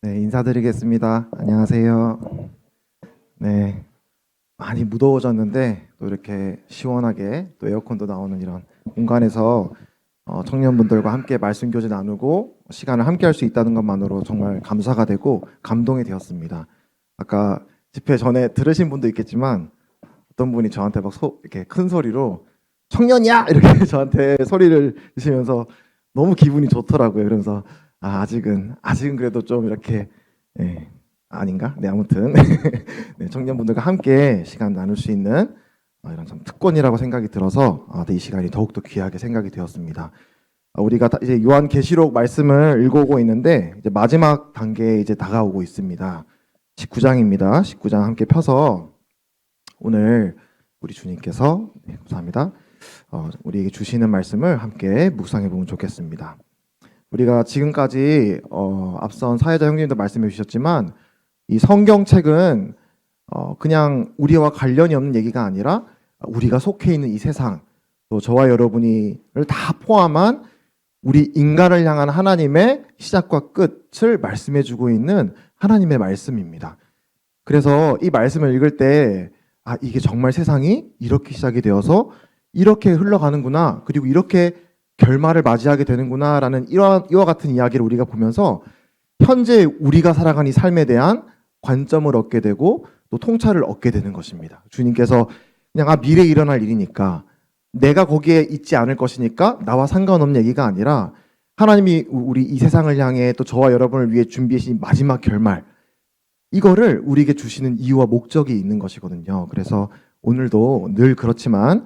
네, 인사드리겠습니다. 안녕하세요. 네, 많이 무더워졌는데 또 이렇게 시원하게 또 에어컨도 나오는 이런 공간에서 청년분들과 함께 말씀 교제 나누고 시간을 함께 할 수 있다는 것만으로 정말 감사가 되고 감동이 되었습니다. 아까 집회 전에 들으신 분도 있겠지만 어떤 분이 저한테 막 이렇게 큰 소리로 청년이야! 이렇게 저한테 소리를 주시면서 너무 기분이 좋더라고요. 그러면서 아직은 그래도 좀 이렇게 아닌가? 네, 아무튼 네, 청년분들과 함께 시간 나눌 수 있는 이런 참 특권이라고 생각이 들어서 이 시간이 더욱더 귀하게 생각이 되었습니다. 우리가 이제 요한계시록 말씀을 읽어오고 있는데 이제 마지막 단계에 이제 다가오고 있습니다. 19장입니다. 19장 함께 펴서 오늘 우리 주님께서 감사합니다. 우리에게 주시는 말씀을 함께 묵상해 보면 좋겠습니다. 우리가 지금까지 앞선 사회자 형님도 말씀해 주셨지만 이 성경책은 그냥 우리와 관련이 없는 얘기가 아니라 우리가 속해 있는 이 세상, 또 저와 여러분이를 다 포함한 우리 인간을 향한 하나님의 시작과 끝을 말씀해 주고 있는 하나님의 말씀입니다. 그래서 이 말씀을 읽을 때 이게 정말 세상이 이렇게 시작이 되어서 이렇게 흘러가는구나, 그리고 이렇게 결말을 맞이하게 되는구나라는 이와 같은 이야기를 우리가 보면서 현재 우리가 살아가는 이 삶에 대한 관점을 얻게 되고 또 통찰을 얻게 되는 것입니다. 주님께서 그냥 미래에 일어날 일이니까 내가 거기에 있지 않을 것이니까 나와 상관없는 얘기가 아니라 하나님이 우리 이 세상을 향해 또 저와 여러분을 위해 준비하신 마지막 결말, 이거를 우리에게 주시는 이유와 목적이 있는 것이거든요. 그래서 오늘도 늘 그렇지만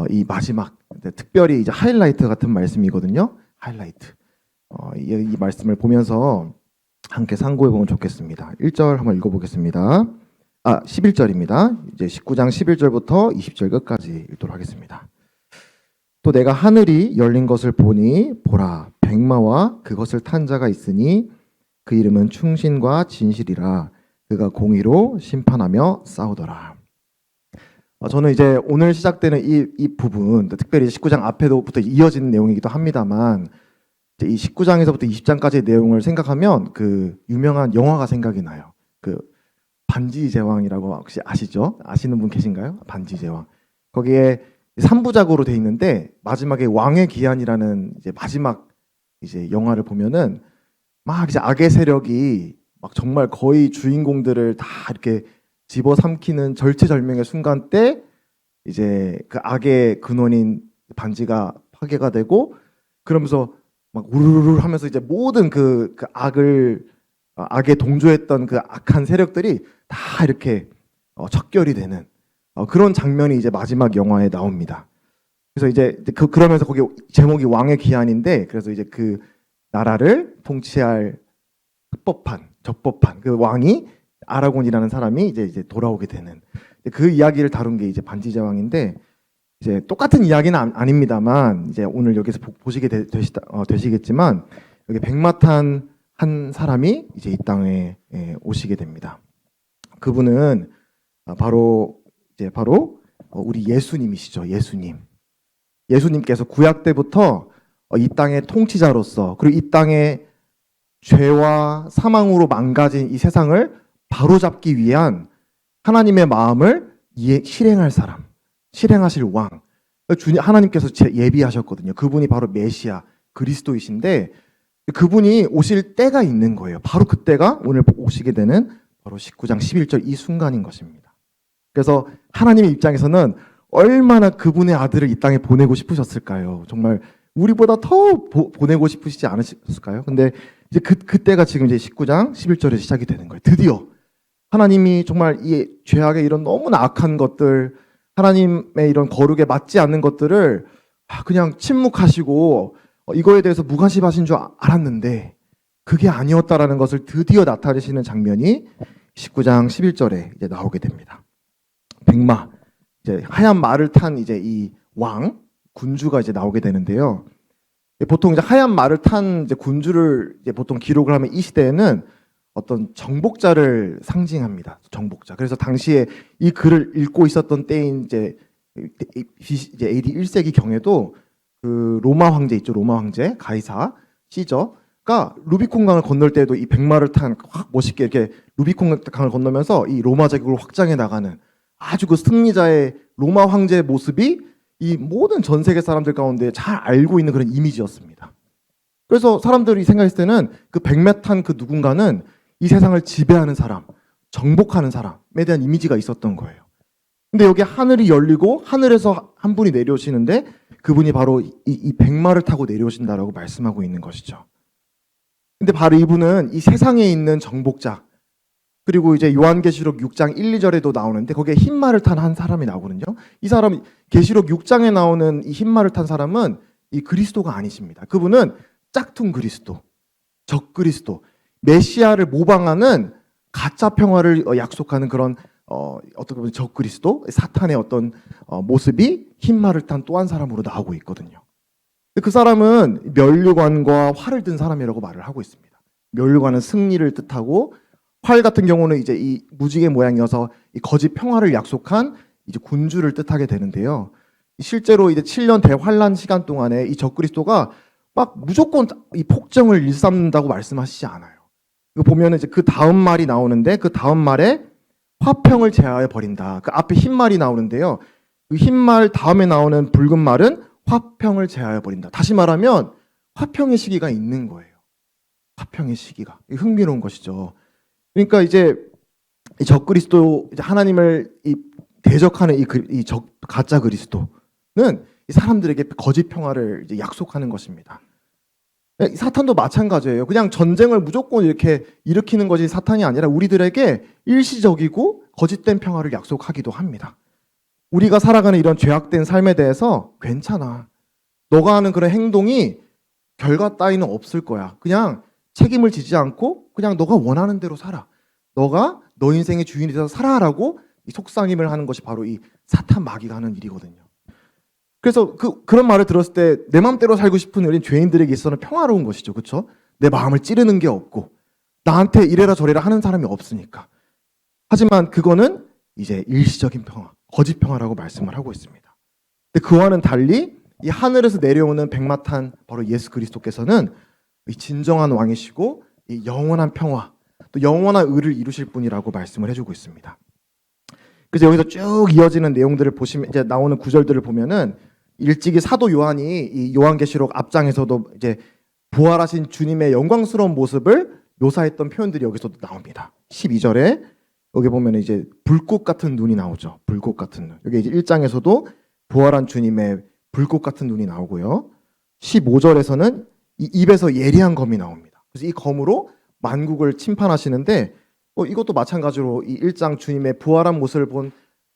이 마지막 특별히 이제 하이라이트 같은 말씀이거든요. 하이라이트. 이 말씀을 보면서 함께 상고해 보면 좋겠습니다. 1절 한번 읽어보겠습니다. 11절입니다. 이제 19장 11절부터 20절 끝까지 읽도록 하겠습니다. 또 내가 하늘이 열린 것을 보니 보라, 백마와 그것을 탄 자가 있으니 그 이름은 충신과 진실이라. 그가 공의로 심판하며 싸우더라. 저는 이제 오늘 시작되는 이 부분, 특별히 19장 앞에부터 이어지는 내용이기도 합니다만, 이 19장에서부터 20장까지의 내용을 생각하면 그 유명한 영화가 생각이 나요. 그 반지의 제왕이라고 혹시 아시죠? 아시는 분 계신가요? 반지의 제왕. 거기에 3부작으로 돼 있는데 마지막에 왕의 기한이라는 이제 마지막 이제 영화를 보면은 막 이제 악의 세력이 막 정말 거의 주인공들을 다 이렇게 집어삼키는 절체절명의 순간 때 이제 그 악의 근원인 반지가 파괴가 되고, 그러면서 막 우르르 하면서 이제 모든 그 악에 동조했던 그 악한 세력들이 다 이렇게 척결이 되는 그런 장면이 이제 마지막 영화에 나옵니다. 그래서 이제 그러면서 거기 제목이 왕의 기한인데, 그래서 이제 그 나라를 통치할 적법한 그 왕이 아라곤이라는 사람이 이제 돌아오게 되는 그 이야기를 다룬 게 이제 반지의 제왕인데, 이제 똑같은 이야기는 아닙니다만 이제 오늘 여기서 보시게 되시겠지만 여기 백마탄 한 사람이 이제 이 땅에 오시게 됩니다. 그분은 바로 우리 예수님이시죠. 예수님께서 구약 때부터 이 땅의 통치자로서, 그리고 이 땅의 죄와 사망으로 망가진 이 세상을 바로잡기 위한 하나님의 마음을 실행할 사람, 실행하실 왕, 하나님께서 예비하셨거든요. 그분이 바로 메시아, 그리스도이신데 그분이 오실 때가 있는 거예요. 바로 그때가 오늘 오시게 되는 바로 19장 11절 이 순간인 것입니다. 그래서 하나님의 입장에서는 얼마나 그분의 아들을 이 땅에 보내고 싶으셨을까요? 정말 우리보다 더 보내고 싶으시지 않으셨을까요? 근데 이제 그때가 지금 이제 19장 11절에 시작이 되는 거예요. 드디어 하나님이 정말 이 죄악의 이런 너무나 악한 것들, 하나님의 이런 거룩에 맞지 않는 것들을 그냥 침묵하시고 이거에 대해서 무관심하신 줄 알았는데 그게 아니었다라는 것을 드디어 나타내시는 장면이 19장 11절에 이제 나오게 됩니다. 백마, 이제 하얀 말을 탄 이제 이 왕, 군주가 이제 나오게 되는데요. 보통 이제 하얀 말을 탄 이제 군주를 이제 보통 기록을 하면 이 시대에는 어떤 정복자를 상징합니다. 정복자. 그래서 당시에 이 글을 읽고 있었던 때인 이제 AD 1세기 경에도 그 로마 황제 있죠. 로마 황제 가이사 시저, 루비콘 강을 건널 때도 이 백마를 탄 확 멋있게 이렇게 루비콘 강을 건너면서 이 로마 제국을 확장해 나가는 아주 그 승리자의 로마 황제의 모습이 이 모든 전 세계 사람들 가운데 잘 알고 있는 그런 이미지였습니다. 그래서 사람들이 생각했을 때는 그 백마 탄 그 누군가는 이 세상을 지배하는 사람, 정복하는 사람에 대한 이미지가 있었던 거예요. 근데 여기 하늘이 열리고 하늘에서 한 분이 내려오시는데 그분이 바로 이 백마를 타고 내려오신다라고 말씀하고 있는 것이죠. 근데 바로 이분은 이 세상에 있는 정복자, 그리고 이제 요한계시록 6장 1, 2절에도 나오는데 거기에 흰말을 탄 한 사람이 나오거든요. 이 사람 계시록 6장에 나오는 이 흰말을 탄 사람은 이 그리스도가 아니십니다. 그분은 짝퉁 그리스도, 적 그리스도, 메시아를 모방하는 가짜 평화를 약속하는 그런 어떻게 보면 적 그리스도, 사탄의 어떤 모습이 흰말을 탄 또 한 사람으로 나오고 있거든요. 그 사람은 면류관과 활을 든 사람이라고 말을 하고 있습니다. 면류관은 승리를 뜻하고 활 같은 경우는 이제 이 무지개 모양이어서 이 거짓 평화를 약속한 이제 군주를 뜻하게 되는데요. 실제로 이제 7년 대환란 시간 동안에 이 적그리스도가 막 무조건 이 폭정을 일삼는다고 말씀하시지 않아요. 이거 보면은 이제 그 다음 말이 나오는데 그 다음 말에 화평을 제하여 버린다. 그 앞에 흰 말이 나오는데요. 그 흰 말 다음에 나오는 붉은 말은 화평을 제하여 버린다. 다시 말하면 화평의 시기가 있는 거예요. 화평의 시기가. 흥미로운 것이죠. 그러니까 이제 이 적그리스도, 이제 하나님을 대적하는 이 가짜 그리스도는 이 사람들에게 거짓 평화를 이제 약속하는 것입니다. 사탄도 마찬가지예요. 그냥 전쟁을 무조건 이렇게 일으키는 것이 사탄이 아니라 우리들에게 일시적이고 거짓된 평화를 약속하기도 합니다. 우리가 살아가는 이런 죄악된 삶에 대해서 괜찮아. 너가 하는 그런 행동이 결과 따위는 없을 거야. 그냥 책임을 지지 않고 그냥 너가 원하는 대로 살아. 너가 너 인생의 주인이 돼서 살아라고 속삭임을 하는 것이 바로 이 사탄 마귀가 하는 일이거든요. 그래서 그런 말을 들었을 때 내 마음대로 살고 싶은 우리 죄인들에게 있어서는 평화로운 것이죠. 그렇죠? 내 마음을 찌르는 게 없고 나한테 이래라 저래라 하는 사람이 없으니까. 하지만 그거는 이제 일시적인 평화, 거짓 평화라고 말씀을 하고 있습니다. 근데 그와는 달리 이 하늘에서 내려오는 백마탄 바로 예수 그리스도께서는 이 진정한 왕이시고 이 영원한 평화, 또 영원한 의를 이루실 분이라고 말씀을 해주고 있습니다. 그래서 여기서 쭉 이어지는 내용들을 보시면 이제 나오는 구절들을 보면은 일찍이 사도 요한이 이 요한계시록 앞장에서도 이제 부활하신 주님의 영광스러운 모습을 묘사했던 표현들이 여기서도 나옵니다. 12절에 여기 보면 이제 불꽃 같은 눈이 나오죠. 불꽃 같은 눈. 여기 이제 1장에서도 부활한 주님의 불꽃 같은 눈이 나오고요. 15절에서는 이 입에서 예리한 검이 나옵니다. 그래서 이 검으로 만국을 침판하시는데 이것도 마찬가지로 이 1장 주님의 부활한 모습을 본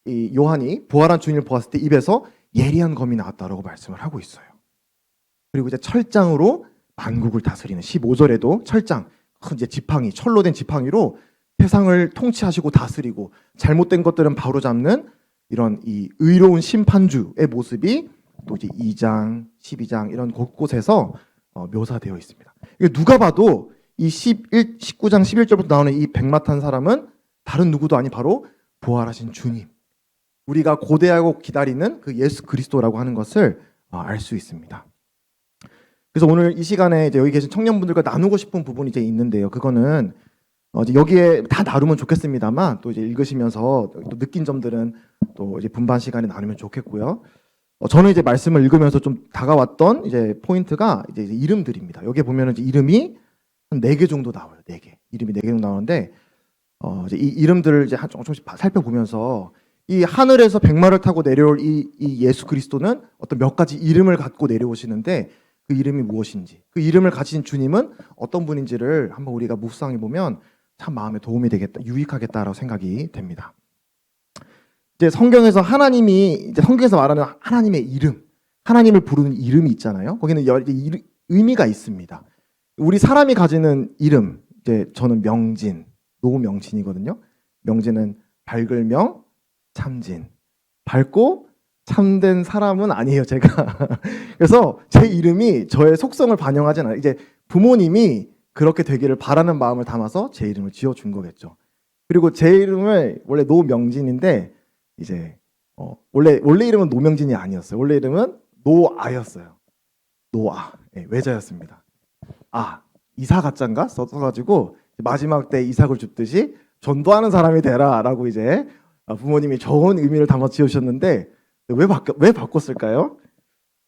이 요한이 부활한 주님을 보았을 때 입에서 예리한 검이 나왔다라고 말씀을 하고 있어요. 그리고 이제 철장으로 만국을 다스리는 15절에도 철장, 이제 지팡이, 철로 된 지팡이로 세상을 통치하시고 다스리고 잘못된 것들은 바로잡는 이런 이 의로운 심판주의 모습이 또 이제 2장, 12장 이런 곳곳에서 묘사되어 있습니다. 누가 봐도 이 19장 11절부터 나오는 이 백마탄 사람은 다른 누구도 아니 바로 부활하신 주님, 우리가 고대하고 기다리는 그 예수 그리스도라고 하는 것을 알 수 있습니다. 그래서 오늘 이 시간에 이제 여기 계신 청년분들과 나누고 싶은 부분이 이제 있는데요. 그거는 이제 여기에 다 나누면 좋겠습니다만 또 이제 읽으시면서 또 느낀 점들은 또 이제 분반 시간에 나누면 좋겠고요. 저는 이제 말씀을 읽으면서 좀 다가왔던 이제 포인트가 이제 이름들입니다. 여기 보면은 이제 이름이 한 4개 정도 나와요. 4개. 이름이 4개 정도 나오는데 이제 이 이름들을 이제 조금씩 살펴보면서 이 하늘에서 백마를 타고 내려올 이 예수 그리스도는 어떤 몇 가지 이름을 갖고 내려오시는데 그 이름이 무엇인지, 그 이름을 가진 주님은 어떤 분인지를 한번 우리가 묵상해 보면 참 마음에 도움이 되겠다, 유익하겠다라고 생각이 됩니다. 이제 성경에서 성경에서 말하는 하나님의 이름, 하나님을 부르는 이름이 있잖아요. 거기는 여러 의미가 있습니다. 우리 사람이 가지는 이름, 이제 저는 명진, 노명진이거든요. 명진은 밝을 명, 참진. 밝고 참된 사람은 아니에요, 제가. 그래서 제 이름이 저의 속성을 반영하지 않아요. 이제 부모님이 그렇게 되기를 바라는 마음을 담아서 제 이름을 지어준 거겠죠. 그리고 제 이름을 원래 노명진인데 이제 원래 이름은 노명진이 아니었어요. 원래 이름은 노아였어요. 노아, 외자였습니다. 이사 가짜인가 써가지고 마지막 때 이삭을 줍듯이 전도하는 사람이 되라라고 이제 부모님이 좋은 의미를 담아 지으셨는데 왜 바꿨을까요?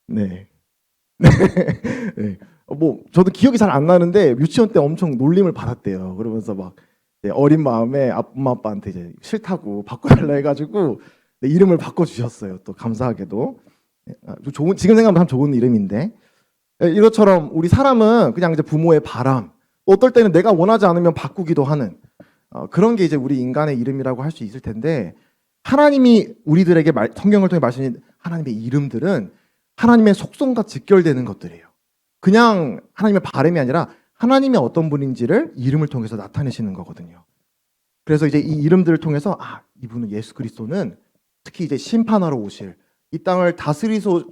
네. 네. 뭐 저도 기억이 잘 안 나는데 유치원 때 엄청 놀림을 받았대요. 그러면서 막 어린 마음에 엄마 아빠한테 이제 싫다고 바꿔달라 해가지고 이름을 바꿔주셨어요. 또 감사하게도 좋은, 지금 생각하면 참 좋은 이름인데 이것처럼 우리 사람은 그냥 이제 부모의 바람, 어떨 때는 내가 원하지 않으면 바꾸기도 하는 그런 게 이제 우리 인간의 이름이라고 할 수 있을 텐데 하나님이 우리들에게 성경을 통해 말씀하신 하나님의 이름들은 하나님의 속성과 직결되는 것들이에요. 그냥 하나님의 바람이 아니라 하나님의 어떤 분인지를 이름을 통해서 나타내시는 거거든요. 그래서 이제 이 이름들을 통해서 이분은 예수 그리스도는 특히 이제 심판하러 오실 이 땅을 다스리러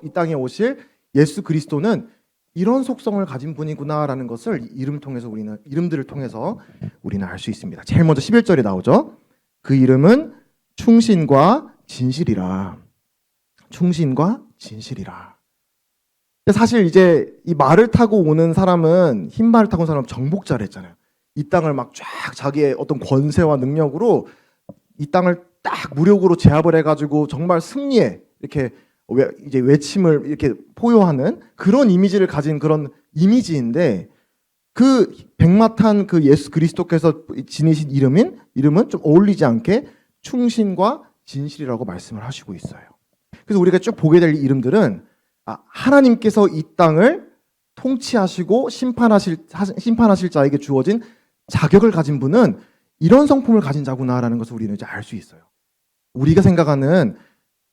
이 땅에 오실 예수 그리스도는 이런 속성을 가진 분이구나라는 것을 이름들을 통해서 우리는 알 수 있습니다. 제일 먼저 11절에 나오죠. 그 이름은 충신과 진실이라. 충신과 진실이라. 사실 이제 이 말을 타고 오는 사람은 흰 말을 타고 온 사람은 정복자를 했잖아요. 이 땅을 막 쫙 자기의 어떤 권세와 능력으로 이 땅을 딱 무력으로 제압을 해가지고 정말 승리해 이렇게 이제 외침을 이렇게 포효하는 그런 이미지를 가진 그런 이미지인데 그 백마탄 그 예수 그리스도께서 지니신 이름은 좀 어울리지 않게 충신과 진실이라고 말씀을 하시고 있어요. 그래서 우리가 쭉 보게 될 이름들은 하나님께서 이 땅을 통치하시고 심판하실 자에게 주어진 자격을 가진 분은 이런 성품을 가진 자구나라는 것을 우리는 이제 알 수 있어요. 우리가 생각하는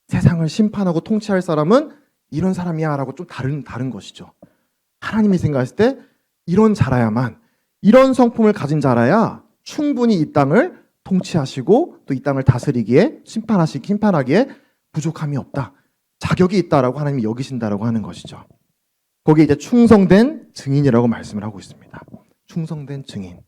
세상을 심판하고 통치할 사람은 이런 사람이야라고 좀 다른 것이죠. 하나님이 생각했을 때 이런 자라야만, 이런 성품을 가진 자라야 충분히 이 땅을 통치하시고 또 이 땅을 다스리기에 심판하기에 부족함이 없다. 자격이 있다라고 하나님이 여기신다라고 하는 것이죠. 거기에 이제 충성된 증인이라고 말씀을 하고 있습니다. 충성된 증인.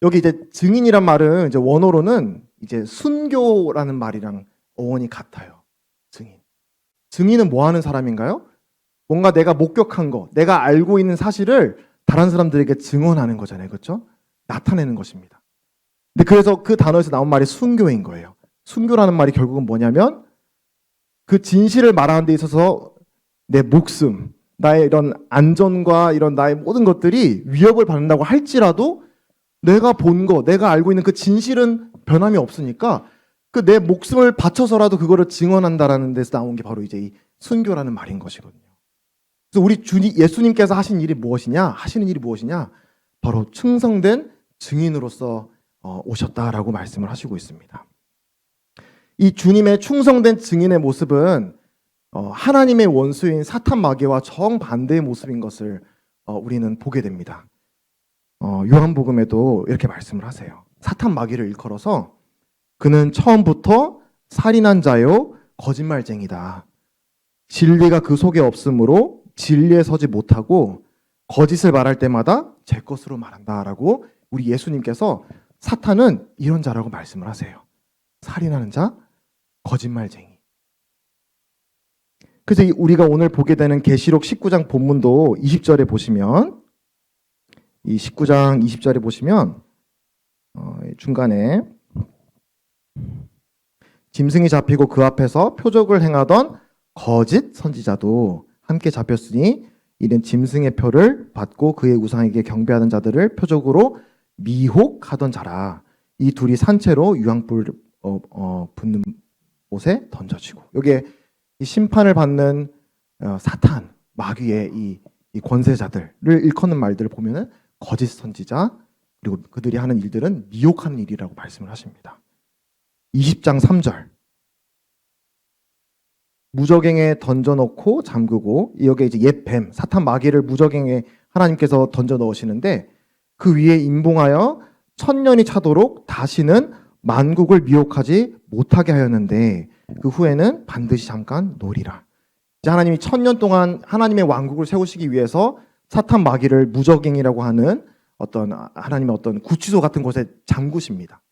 여기 이제 증인이란 말은 이제 원어로는 이제 순교라는 말이랑 어원이 같아요. 증인. 증인은 뭐 하는 사람인가요? 뭔가 내가 목격한 거, 내가 알고 있는 사실을 다른 사람들에게 증언하는 거잖아요. 그렇죠? 나타내는 것입니다. 근데 그래서 그 단어에서 나온 말이 순교인 거예요. 순교라는 말이 결국은 뭐냐면 그 진실을 말하는 데 있어서 내 목숨, 나의 이런 안전과 이런 나의 모든 것들이 위협을 받는다고 할지라도 내가 본 거, 내가 알고 있는 그 진실은 변함이 없으니까 그 내 목숨을 바쳐서라도 그거를 증언한다라는 데서 나온 게 바로 이제 이 순교라는 말인 것이거든요. 그래서 우리 예수님께서 하시는 일이 무엇이냐? 바로 충성된 증인으로서 오셨다라고 말씀을 하시고 있습니다. 이 주님의 충성된 증인의 모습은 하나님의 원수인 사탄 마귀와 정반대의 모습인 것을 우리는 보게 됩니다. 요한복음에도 이렇게 말씀을 하세요. 사탄 마귀를 일컬어서 그는 처음부터 살인한 자요 거짓말쟁이다. 진리가 그 속에 없으므로 진리에 서지 못하고 거짓을 말할 때마다 제 것으로 말한다라고 우리 예수님께서 사탄은 이런 자라고 말씀을 하세요. 살인하는 자, 거짓말쟁이. 그래서 우리가 오늘 보게 되는 계시록 19장 본문도 20절에 보시면 이 19장 20절에 보시면 중간에 짐승이 잡히고 그 앞에서 표적을 행하던 거짓 선지자도 함께 잡혔으니 이는 짐승의 표를 받고 그의 우상에게 경배하는 자들을 표적으로 미혹하던 자라. 이 둘이 산채로 유황불 붙는 곳에 던져지고 여기에 이 심판을 받는 사탄 마귀의 이 권세자들을 일컫는 말들을 보면은 거짓 선지자 그리고 그들이 하는 일들은 미혹하는 일이라고 말씀을 하십니다. 20장 3절 무저갱에 던져놓고 잠그고 여기에 이제 옛 뱀 사탄 마귀를 무저갱에 하나님께서 던져 넣으시는데 그 위에 임봉하여 1000년이 차도록 다시는 만국을 미혹하지 못하게 하였는데 그 후에는 반드시 잠깐 노리라. 이제 하나님이 1000년 동안 하나님의 왕국을 세우시기 위해서 사탄 마귀를 무저갱이라고 하는 어떤 하나님의 어떤 구치소 같은 곳에 잠그십니다.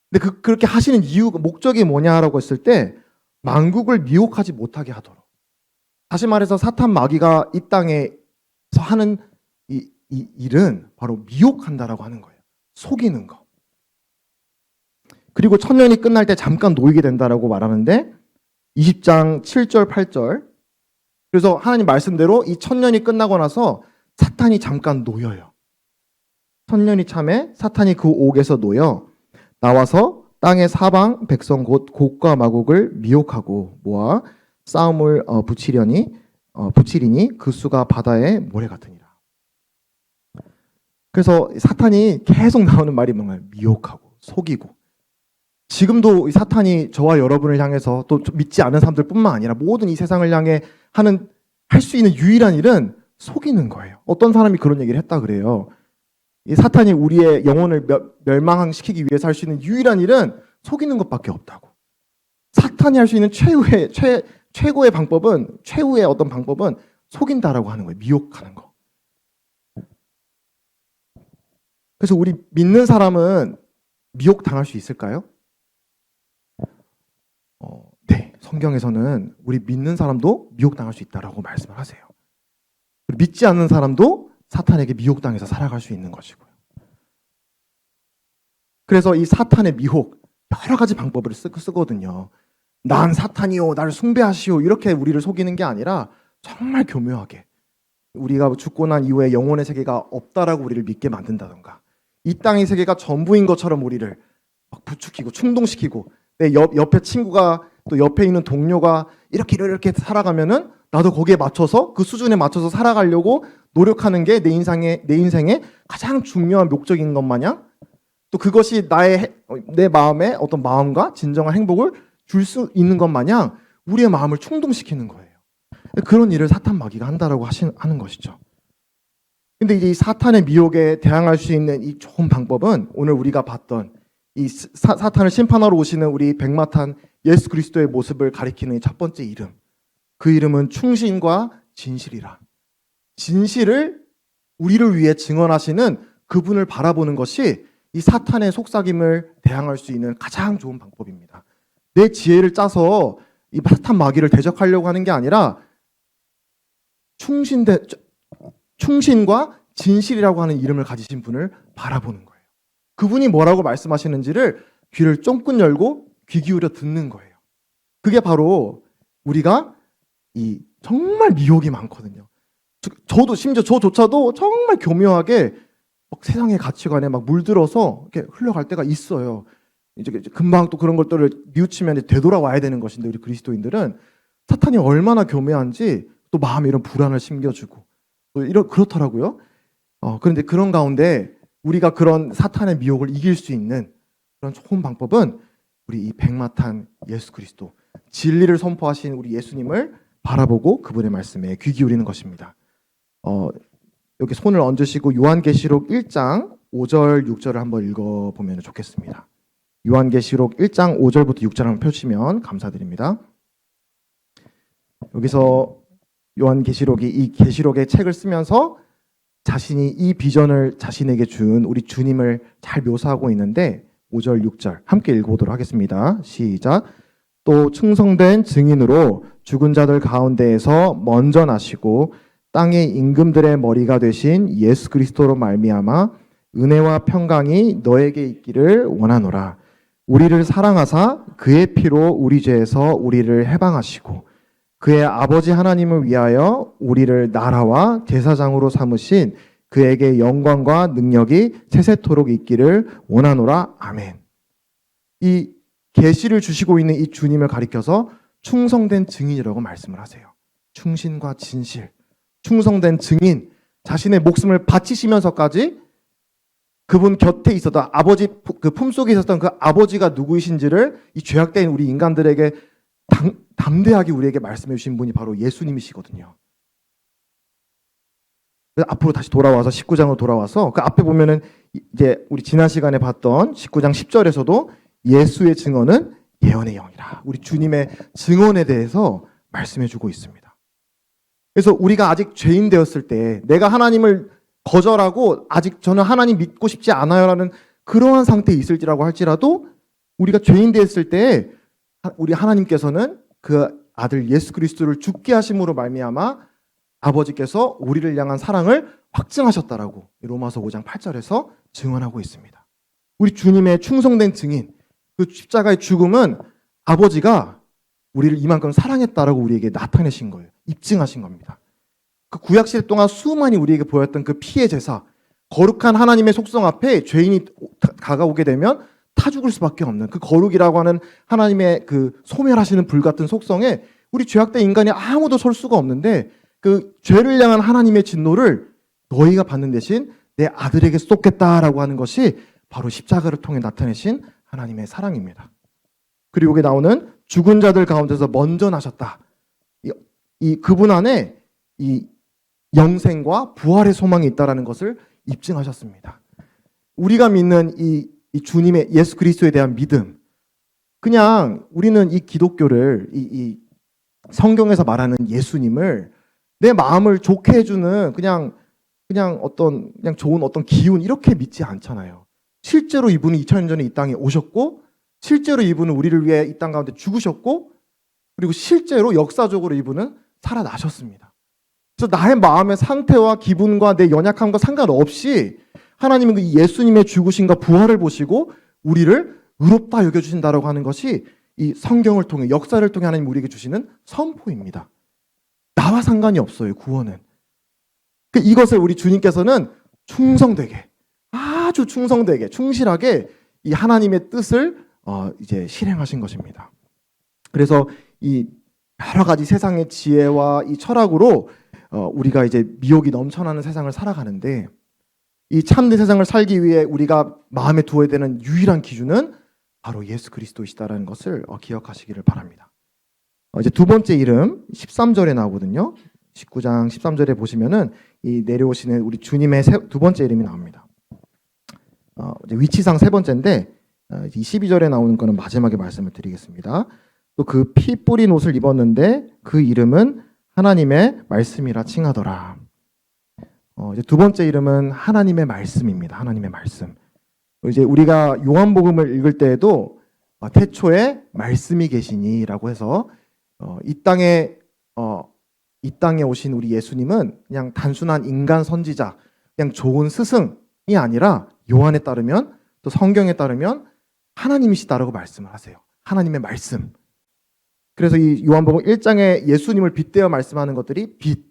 근데 그렇게 하시는 이유가 목적이 뭐냐라고 했을 때 만국을 미혹하지 못하게 하도록. 다시 말해서 사탄 마귀가 이 땅에 하는 이 일은 바로 미혹한다라고 하는 거예요. 속이는 거. 그리고 천년이 끝날 때 잠깐 놓이게 된다라고 말하는데 20장 7절 8절. 그래서 하나님 말씀대로 이 천년이 끝나고 나서 사탄이 잠깐 놓여요. 천년이 참에 사탄이 그 옥에서 놓여 나와서 땅의 사방 백성 곧 곡과 마곡을 미혹하고 모아 싸움을 붙이리니 그 수가 바다의 모래 같으니라. 그래서 사탄이 계속 나오는 말이 뭔가요? 미혹하고 속이고. 지금도 이 사탄이 저와 여러분을 향해서 또 믿지 않은 사람들뿐만 아니라 모든 이 세상을 향해 할 수 있는 유일한 일은 속이는 거예요. 어떤 사람이 그런 얘기를 했다 그래요. 이 사탄이 우리의 영혼을 멸망시키기 위해서 할 수 있는 유일한 일은 속이는 것밖에 없다고. 사탄이 할 수 있는 최고의 방법은, 최후의 어떤 방법은 속인다라고 하는 거예요. 미혹하는 거. 그래서 우리 믿는 사람은 미혹당할 수 있을까요? 네. 성경에서는 우리 믿는 사람도 미혹당할 수 있다라고 말씀을 하세요. 믿지 않는 사람도 사탄에게 미혹당해서 살아갈 수 있는 것이고요. 그래서 이 사탄의 미혹, 여러 가지 방법을 쓰거든요. 난 사탄이요, 나를 숭배하시오, 이렇게 우리를 속이는 게 아니라 정말 교묘하게 우리가 죽고 난 이후에 영혼의 세계가 없다라고 우리를 믿게 만든다던가, 이 땅의 세계가 전부인 것처럼 우리를 막 부추기고 충동시키고, 내 옆에 친구가 또 옆에 있는 동료가 이렇게 살아가면은 나도 거기에 맞춰서 그 수준에 맞춰서 살아가려고 노력하는 게 내 인생의 가장 중요한 목적인 것 마냥, 또 그것이 내 마음에 어떤 마음과 진정한 행복을 줄 수 있는 것 마냥 우리의 마음을 충동시키는 거예요. 그런 일을 사탄 마귀가 한다라고 하는 것이죠. 근데 이제 이 사탄의 미혹에 대항할 수 있는 이 좋은 방법은 오늘 우리가 봤던 이 사탄을 심판하러 오시는 우리 백마탄 예수 그리스도의 모습을 가리키는 첫 번째 이름. 그 이름은 충신과 진실이라. 진실을 우리를 위해 증언하시는 그분을 바라보는 것이 이 사탄의 속삭임을 대항할 수 있는 가장 좋은 방법입니다. 내 지혜를 짜서 이 사탄 마귀를 대적하려고 하는 게 아니라 충신과 진실이라고 하는 이름을 가지신 분을 바라보는 거예요. 그분이 뭐라고 말씀하시는지를 귀를 쫑긋 열고 귀 기울여 듣는 거예요. 그게 바로 우리가 정말 미혹이 많거든요. 심지어 저조차도 정말 교묘하게 막 세상의 가치관에 막 물들어서 이렇게 흘러갈 때가 있어요. 이제 금방 또 그런 것들을 뉘우치면 되돌아와야 되는 것인데, 우리 그리스도인들은 사탄이 얼마나 교묘한지 또 마음에 이런 불안을 심겨주고 또 그렇더라고요. 그런데 그런 가운데 우리가 그런 사탄의 미혹을 이길 수 있는 그런 좋은 방법은 우리 이 백마탄 예수 그리스도, 진리를 선포하신 우리 예수님을 바라보고 그분의 말씀에 귀 기울이는 것입니다. 여기 손을 얹으시고 요한계시록 1장 5절 6절을 한번 읽어보면 좋겠습니다. 요한계시록 1장 5절부터 6절 한번 펼치면 감사드립니다. 여기서 요한계시록이 이 계시록의 책을 쓰면서 자신이 이 비전을 자신에게 준 우리 주님을 잘 묘사하고 있는데 5절 6절 함께 읽어보도록 하겠습니다. 시작. 또 충성된 증인으로 죽은 자들 가운데에서 먼저 나시고 땅의 임금들의 머리가 되신 예수 그리스도로 말미암아 은혜와 평강이 너에게 있기를 원하노라. 우리를 사랑하사 그의 피로 우리 죄에서 우리를 해방하시고 그의 아버지 하나님을 위하여 우리를 나라와 제사장으로 삼으신 그에게 영광과 능력이 세세토록 있기를 원하노라. 아멘. 이 계시를 주시고 있는 이 주님을 가리켜서 충성된 증인이라고 말씀을 하세요. 충신과 진실, 충성된 증인, 자신의 목숨을 바치시면서까지 그분 곁에 있었던 아버지, 그 품속에 있었던 그 아버지가 누구이신지를 이 죄악된 우리 인간들에게 담대하게 우리에게 말씀해 주신 분이 바로 예수님이시거든요. 앞으로 다시 돌아와서 19장으로 돌아와서 그 앞에 보면은 이제 우리 지난 시간에 봤던 19장 10절에서도 예수의 증언은 예언의 영이라, 우리 주님의 증언에 대해서 말씀해 주고 있습니다. 그래서 우리가 아직 죄인 되었을 때, 내가 하나님을 거절하고 아직 저는 하나님 믿고 싶지 않아요라는 그러한 상태에 있을지라고 할지라도, 우리가 죄인 되었을 때 우리 하나님께서는 그 아들 예수 그리스도를 죽게 하심으로 말미암아 아버지께서 우리를 향한 사랑을 확증하셨다라고 로마서 5장 8절에서 증언하고 있습니다. 우리 주님의 충성된 증인, 그 십자가의 죽음은 아버지가 우리를 이만큼 사랑했다라고 우리에게 나타내신 거예요. 입증하신 겁니다. 그 구약시대 동안 수많이 우리에게 보였던 그 피의 제사, 거룩한 하나님의 속성 앞에 죄인이 다가오게 되면 타 죽을 수밖에 없는 그 거룩이라고 하는 하나님의 그 소멸하시는 불 같은 속성에 우리 죄악된 인간이 아무도 설 수가 없는데, 그 죄를 향한 하나님의 진노를 너희가 받는 대신 내 아들에게 쏟겠다라고 하는 것이 바로 십자가를 통해 나타내신 하나님의 사랑입니다. 그리고 여기 나오는 죽은 자들 가운데서 먼저 나셨다. 이 그분 안에 이 영생과 부활의 소망이 있다라는 것을 입증하셨습니다. 우리가 믿는 이 주님의 예수 그리스도에 대한 믿음, 그냥 우리는 이 기독교를 이 성경에서 말하는 예수님을 내 마음을 좋게 해주는 그냥 좋은 어떤 기운 이렇게 믿지 않잖아요. 실제로 이분은 2000년 전에 이 땅에 오셨고, 실제로 이분은 우리를 위해 이 땅 가운데 죽으셨고, 그리고 실제로 역사적으로 이분은 살아나셨습니다. 그래서 나의 마음의 상태와 기분과 내 연약함과 상관없이 하나님은 그 예수님의 죽으심과 부활을 보시고 우리를 의롭다 여겨주신다라고 하는 것이 이 성경을 통해, 역사를 통해 하나님 우리에게 주시는 선포입니다. 나와 상관이 없어요, 구원은. 이것을 우리 주님께서는 충성되게, 아주 충성되게, 충실하게 이 하나님의 뜻을 이제 실행하신 것입니다. 그래서 이 여러 가지 세상의 지혜와 이 철학으로 우리가 이제 미혹이 넘쳐나는 세상을 살아가는데, 이 참된 세상을 살기 위해 우리가 마음에 두어야 되는 유일한 기준은 바로 예수 그리스도이시다라는 것을 기억하시기를 바랍니다. 이제 두 번째 이름 13절에 나오거든요. 19장 13절에 보시면은 이 내려오시는 우리 주님의 두 번째 이름이 나옵니다. 이제 위치상 세 번째인데, 12절에 나오는 거는 마지막에 말씀을 드리겠습니다. 또 그 피 뿌린 옷을 입었는데 그 이름은 하나님의 말씀이라 칭하더라. 이제 두 번째 이름은 하나님의 말씀입니다. 하나님의 말씀. 이제 우리가 요한복음을 읽을 때에도 태초에 말씀이 계시니라고 해서 이 땅에 오신 우리 예수님은 그냥 단순한 인간 선지자, 그냥 좋은 스승이 아니라 요한에 따르면, 또 성경에 따르면 하나님이시다라고 말씀을 하세요. 하나님의 말씀. 그래서 이 요한복음 1장에 예수님을 빗대어 말씀하는 것들이 빛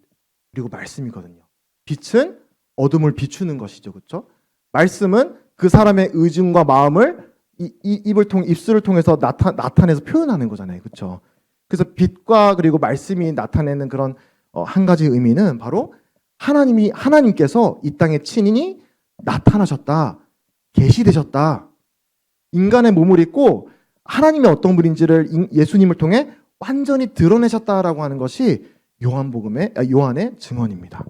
그리고 말씀이거든요. 빛은 어둠을 비추는 것이죠, 그렇죠? 말씀은 그 사람의 의중과 마음을 입술을 통해서 나타내서 표현하는 거잖아요, 그렇죠? 그래서 빛과 그리고 말씀이 나타내는 그런 한 가지 의미는 바로 하나님께서 이 땅에 친인이 나타나셨다, 계시되셨다, 인간의 몸을 입고 하나님의 어떤 분인지를 예수님을 통해 완전히 드러내셨다라고 하는 것이 요한의 증언입니다.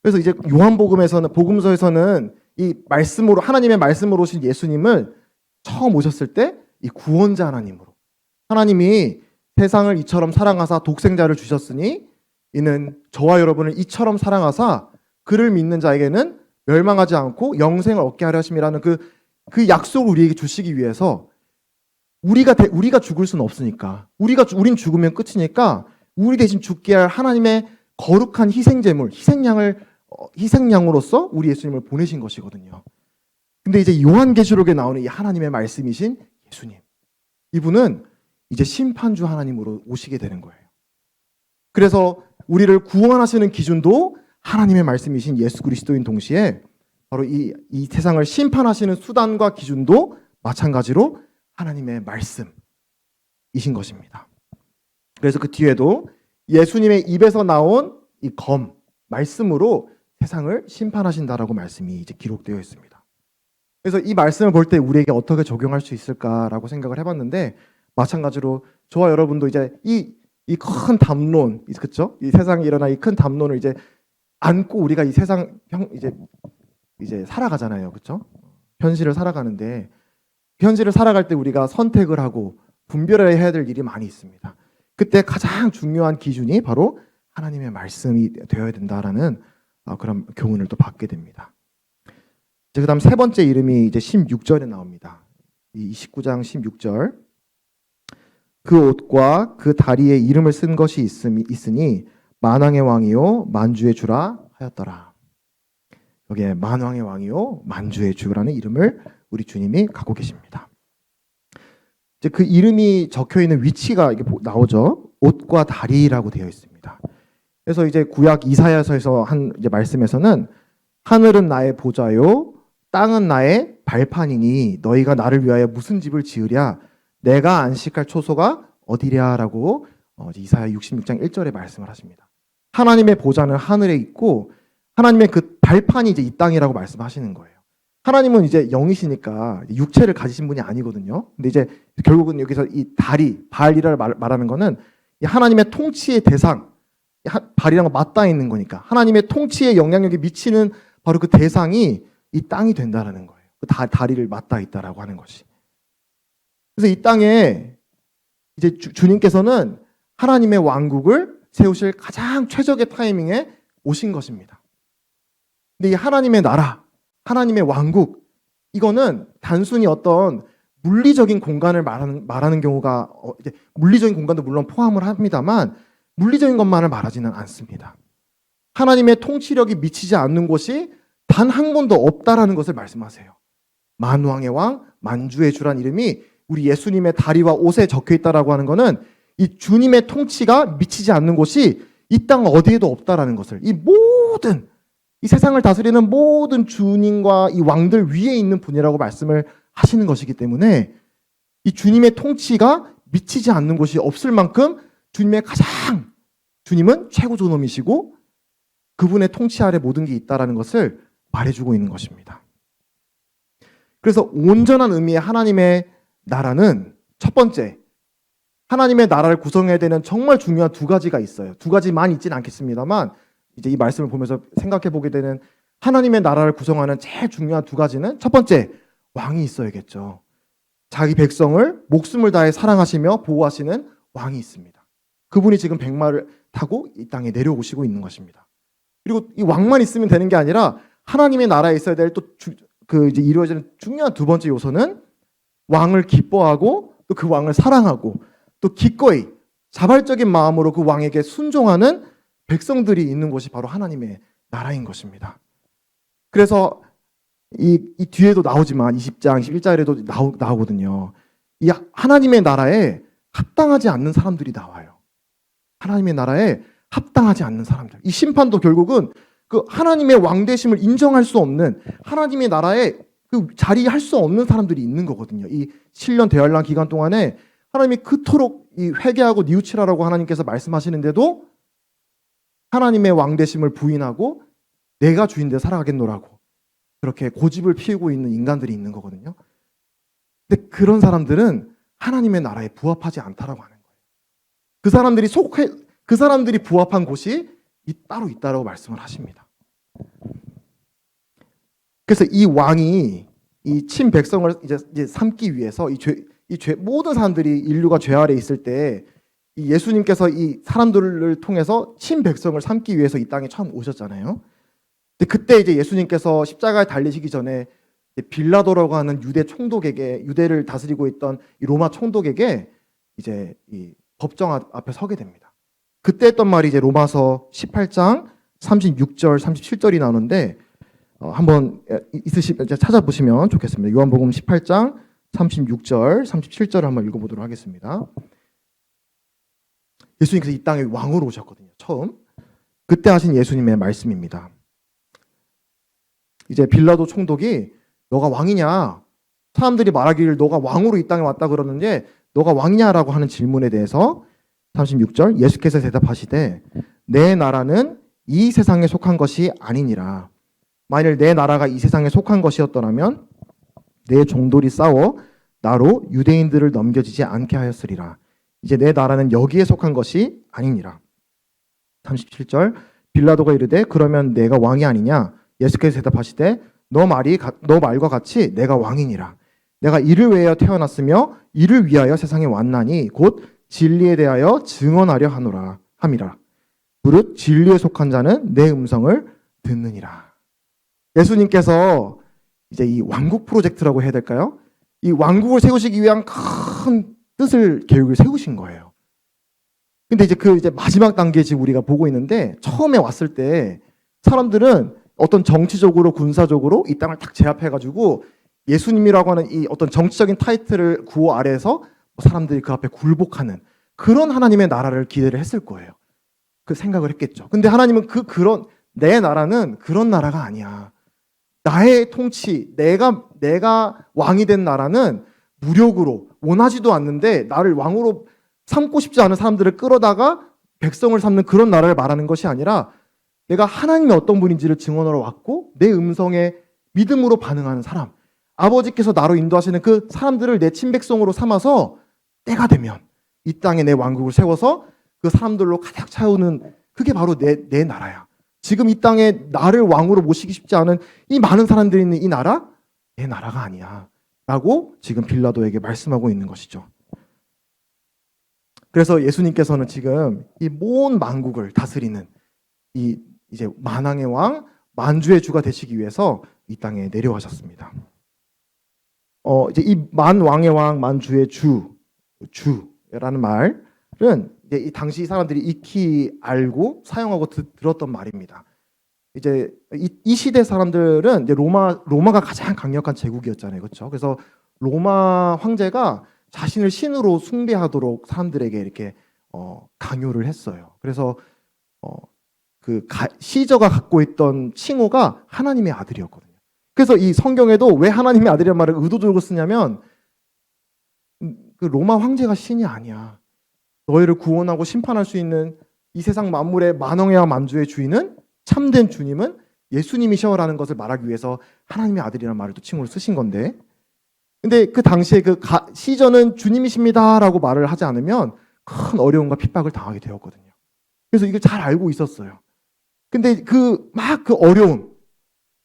그래서 이제 복음서에서는 이 말씀으로, 하나님의 말씀으로 오신 예수님을 처음 오셨을 때 이 구원자 하나님으로, 하나님이 세상을 이처럼 사랑하사 독생자를 주셨으니 이는 저와 여러분을 이처럼 사랑하사 그를 믿는 자에게는 멸망하지 않고 영생을 얻게 하려 하심이라는 그 약속을 우리에게 주시기 위해서, 우리가 죽을 수는 없으니까, 우린 죽으면 끝이니까 우리 대신 죽게 할 하나님의 거룩한 희생제물, 희생양으로서 우리 예수님을 보내신 것이거든요. 근데 이제 요한계시록에 나오는 이 하나님의 말씀이신 예수님, 이분은 이제 심판주 하나님으로 오시게 되는 거예요. 그래서 우리를 구원하시는 기준도 하나님의 말씀이신 예수 그리스도인 동시에 바로 이 세상을 심판하시는 수단과 기준도 마찬가지로 하나님의 말씀이신 것입니다. 그래서 그 뒤에도 예수님의 입에서 나온 이 말씀으로 세상을 심판하신다라고 말씀이 이제 기록되어 있습니다. 그래서 이 말씀을 볼 때 우리에게 어떻게 적용할 수 있을까라고 생각을 해봤는데, 마찬가지로 저와 여러분도 이제 이 큰 담론, 그렇죠? 이 세상에 일어난 이 큰 담론을 이제 안고 우리가 이 세상 이제 살아가잖아요, 그렇죠? 현실을 살아가는데, 현실을 살아갈 때 우리가 선택을 하고 분별해야 될 일이 많이 있습니다. 그때 가장 중요한 기준이 바로 하나님의 말씀이 되어야 된다라는 그런 교훈을 또 받게 됩니다. 그다음 세 번째 이름이 이제 16절에 나옵니다. 이 19장 16절. 그 옷과 그 다리에 이름을 쓴 것이 있으니 만왕의 왕이요 만주의 주라 하였더라. 여기에 만왕의 왕이요 만주의 주라는 이름을 우리 주님이 갖고 계십니다. 이제 그 이름이 적혀 있는 위치가 이게 나오죠. 옷과 다리라고 되어 있습니다. 그래서 이제 구약 이사야서에서 한 이제 말씀에서는 하늘은 나의 보좌요 땅은 나의 발판이니 너희가 나를 위하여 무슨 집을 지으랴 내가 안식할 초소가 어디랴라고 이사야 66장 1절에 말씀을 하십니다. 하나님의 보좌는 하늘에 있고 하나님의 그 발판이 이제 이 땅이라고 말씀하시는 거예요. 하나님은 이제 영이시니까 육체를 가지신 분이 아니거든요. 근데 이제 결국은 여기서 이 다리, 발이라고 말하는 거는 하나님의 통치의 대상, 발이랑 맞닿아 있는 거니까 하나님의 통치의 영향력이 미치는 바로 그 대상이 이 땅이 된다라는 거예요. 그 다리를 맞닿아 있다라고 하는 것이. 그래서 이 땅에 이제 주님께서는 하나님의 왕국을 세우실 가장 최적의 타이밍에 오신 것입니다. 근데 이 하나님의 나라, 하나님의 왕국, 이거는 단순히 어떤 물리적인 공간을 말하는 경우가 이제 물리적인 공간도 물론 포함을 합니다만 물리적인 것만을 말하지는 않습니다. 하나님의 통치력이 미치지 않는 곳이 단 한 군도 없다라는 것을 말씀하세요. 만왕의 왕, 만주의 주란 이름이 우리 예수님의 다리와 옷에 적혀 있다라고 하는 것은 이 주님의 통치가 미치지 않는 곳이 이 땅 어디에도 없다라는 것을, 이 모든 이 세상을 다스리는 모든 주님과 이 왕들 위에 있는 분이라고 말씀을 하시는 것이기 때문에 이 주님의 통치가 미치지 않는 곳이 없을 만큼 주님은 최고 존엄이시고 그분의 통치 아래 모든 게 있다라는 것을 말해주고 있는 것입니다. 그래서 온전한 의미의 하나님의 나라는 첫 번째, 하나님의 나라를 구성해야 되는 정말 중요한 두 가지가 있어요. 두 가지만 있지는 않겠습니다만 이제 이 말씀을 보면서 생각해 보게 되는 하나님의 나라를 구성하는 제일 중요한 두 가지는 첫 번째, 왕이 있어야겠죠. 자기 백성을 목숨을 다해 사랑하시며 보호하시는 왕이 있습니다. 그분이 지금 백마를 타고 이 땅에 내려오시고 있는 것입니다. 그리고 이 왕만 있으면 되는 게 아니라 하나님의 나라에 있어야 될 또 이제 이루어지는 중요한 두 번째 요소는 왕을 기뻐하고 또 그 왕을 사랑하고 또 기꺼이 자발적인 마음으로 그 왕에게 순종하는 백성들이 있는 곳이 바로 하나님의 나라인 것입니다. 그래서 이 뒤에도 나오지만 20장, 21절에도 나오거든요. 이 하나님의 나라에 합당하지 않는 사람들이 나와요. 하나님의 나라에 합당하지 않는 사람들. 이 심판도 결국은 그 하나님의 왕되심을 인정할 수 없는 하나님의 나라에 그 자리할 수 없는 사람들이 있는 거거든요. 이 7년 대환란 기간 동안에 하나님이 그토록 이 회개하고 뉘우치라라고 하나님께서 말씀하시는데도 하나님의 왕되심을 부인하고 내가 주인데 살아가겠노라고 그렇게 고집을 피우고 있는 인간들이 있는 거거든요. 근데 그런 사람들은 하나님의 나라에 부합하지 않다라고 하는 거예요. 그 사람들이 부합한 곳이 따로 있다라고 말씀을 하십니다. 그래서 이 왕이 이 친 백성을 이제 삼기 위해서 모든 사람들이 인류가 죄 아래 있을 때 이 예수님께서 이 사람들을 통해서 친 백성을 삼기 위해서 이 땅에 처음 오셨잖아요. 근데 그때 이제 예수님께서 십자가에 달리시기 전에 빌라도라고 하는 유대를 다스리고 있던 이 로마 총독에게 이제 이 법정 앞에 서게 됩니다. 그때 했던 말이 이제 로마서 18장 36절, 37절이 나오는데 한번 있으시면 찾아보시면 좋겠습니다. 요한복음 18장 36절, 37절을 한번 읽어보도록 하겠습니다. 예수님께서 이 땅에 왕으로 오셨거든요. 처음. 그때 하신 예수님의 말씀입니다. 이제 빌라도 총독이 너가 왕이냐? 사람들이 말하기를 너가 왕으로 이 땅에 왔다 그러는데 너가 왕이냐라고 하는 질문에 대해서 36절 예수께서 대답하시되 내 나라는 이 세상에 속한 것이 아니니라. 만일 내 나라가 이 세상에 속한 것이었더라면 내 종들이 싸워 나로 유대인들을 넘겨지지 않게 하였으리라. 이제 내 나라는 여기에 속한 것이 아니니라. 37절 빌라도가 이르되 그러면 내가 왕이 아니냐? 예수께서 대답하시되 너 말과 같이 내가 왕이니라. 내가 이를 위하여 태어났으며 이를 위하여 세상에 왔나니 곧 진리에 대하여 증언하려 함이라. 무릇 진리에 속한 자는 내 음성을 듣느니라. 예수님께서 이제 이 왕국 프로젝트라고 해야 될까요? 이 왕국을 세우시기 위한 큰 뜻을 계획을 세우신 거예요. 근데 이제 마지막 단계 지금 우리가 보고 있는데, 처음에 왔을 때 사람들은 어떤 정치적으로 군사적으로 이 땅을 딱 제압해가지고 예수님이라고 하는 이 어떤 정치적인 타이틀을 구호 아래에서 사람들이 그 앞에 굴복하는 그런 하나님의 나라를 기대를 했을 거예요. 그 생각을 했겠죠. 근데 하나님은 그런 내 나라는 그런 나라가 아니야. 나의 통치, 내가 왕이 된 나라는 무력으로 원하지도 않는데 나를 왕으로 삼고 싶지 않은 사람들을 끌어다가 백성을 삼는 그런 나라를 말하는 것이 아니라, 내가 하나님이 어떤 분인지를 증언하러 왔고 내 음성에 믿음으로 반응하는 사람, 아버지께서 나로 인도하시는 그 사람들을 내 친백성으로 삼아서 때가 되면 이 땅에 내 왕국을 세워서 그 사람들로 가득 차오는, 그게 바로 내 나라야. 지금 이 땅에 나를 왕으로 모시기 쉽지 않은 이 많은 사람들이 있는 이 나라, 내 나라가 아니야 라고 지금 빌라도에게 말씀하고 있는 것이죠. 그래서 예수님께서는 지금 이 온 만국을 다스리는 이 이제 만왕의 왕, 만주의 주가 되시기 위해서 이 땅에 내려오셨습니다. 이제 이 만왕의 왕, 만주의 주라는 말은 이제 이 당시 사람들이 익히 알고 사용하고 들었던 말입니다. 이제 이 시대 사람들은 이제 로마가 가장 강력한 제국이었잖아요, 그렇죠? 그래서 로마 황제가 자신을 신으로 숭배하도록 사람들에게 이렇게 강요를 했어요. 그래서 시저가 갖고 있던 칭호가 하나님의 아들이었거든요. 그래서 이 성경에도 왜 하나님의 아들이라는 말을 의도적으로 쓰냐면, 그 로마 황제가 신이 아니야. 너희를 구원하고 심판할 수 있는 이 세상 만물의 만왕의 만주의 주인은, 참된 주님은 예수님이셔라는 것을 말하기 위해서 하나님의 아들이라는 말을 또 칭호를 쓰신 건데, 근데 그 당시에 시저는 주님이십니다라고 말을 하지 않으면 큰 어려움과 핍박을 당하게 되었거든요. 그래서 이걸 잘 알고 있었어요. 근데 그 어려움,